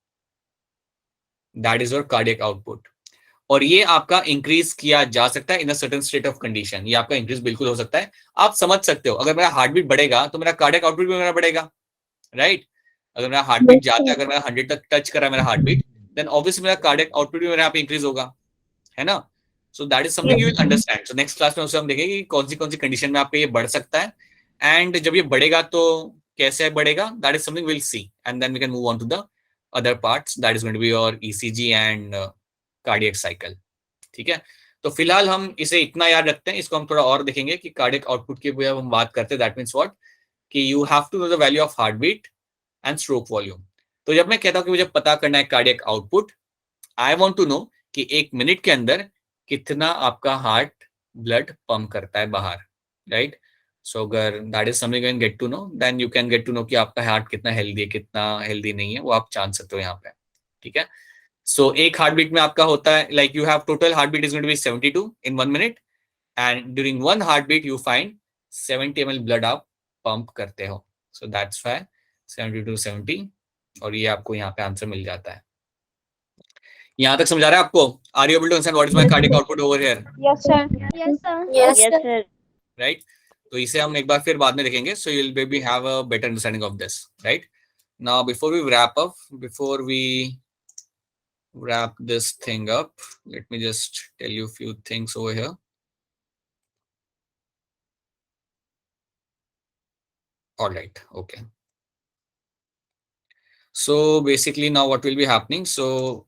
That is your cardiac output. और ये आपका इंक्रीज किया जा सकता है in a certain state of condition. ये आपका इंक्रीज बिल्कुल हो सकता है. आप समझ सकते हो, अगर मेरा हार्ट बीट बढ़ेगा तो मेरा कार्डियक आउटपुट भी मेरा बढ़ेगा, राइट. अगर मेरा हार्ट बीट जाता है, अगर मेरा 100 तक टच कर रहा है मेरा हार्ट बीट, देन ऑब्वियसली मेरा कार्डियक आउटपुट भी मेरे यहाँ पे इंक्रीज होगा, है ना. सो that is something you will understand. So next class में उसे हम देखेंगे कि कौन सी कंडीशन में आपका ये बढ़ सकता है, एंड जब ये बढ़ेगा तो कैसे बढ़ेगा, that is something will see, and then we can move on to the other parts, that is going to be your ECG and cardiac cycle. ठीक है. तो फिलहाल हम इसे इतना याद रखते हैं. इसको हम थोड़ा और देखेंगे कि कार्डियक आउटपुट की हम बात करते हैं. दैट मीन्स व्हाट, कि you have to know the value of heartbeat and stroke volume. तो जब मैं कहता हूं कि मुझे पता करना है cardiac output, I want to know कि 1 मिनट के अंदर कितना आपका हार्ट ब्लड पंप करता है बाहर, राइट. सो अगर that is something you can get to know, then you can get to know कि आपका हार्ट कितना हेल्दी है, कितना हेल्दी नहीं है, वो आप जान सकते हो यहाँ पे. ठीक है. सो एक हार्ट बीट में आपका होता है, like you have total heart beat is going to be 72 in 1 minute, and during 1 heartbeat you find 70 ml blood आप पंप करते हो. सो दैट्स व्हाई 72 70, और ये आपको यहाँ पे आंसर मिल जाता है. यहाँ तक समझा रहा है आपको? Are you able to understand what is my cardiac output over here? Yes, sir. Yes, sir. Right. तो इसे हम एक बार फिर बाद में देखेंगे. So you will maybe have a better understanding of this, right. Now before we wrap up, before we wrap this thing up. Let me just tell you a few things over here. All right. Okay. So basically now what will be happening? So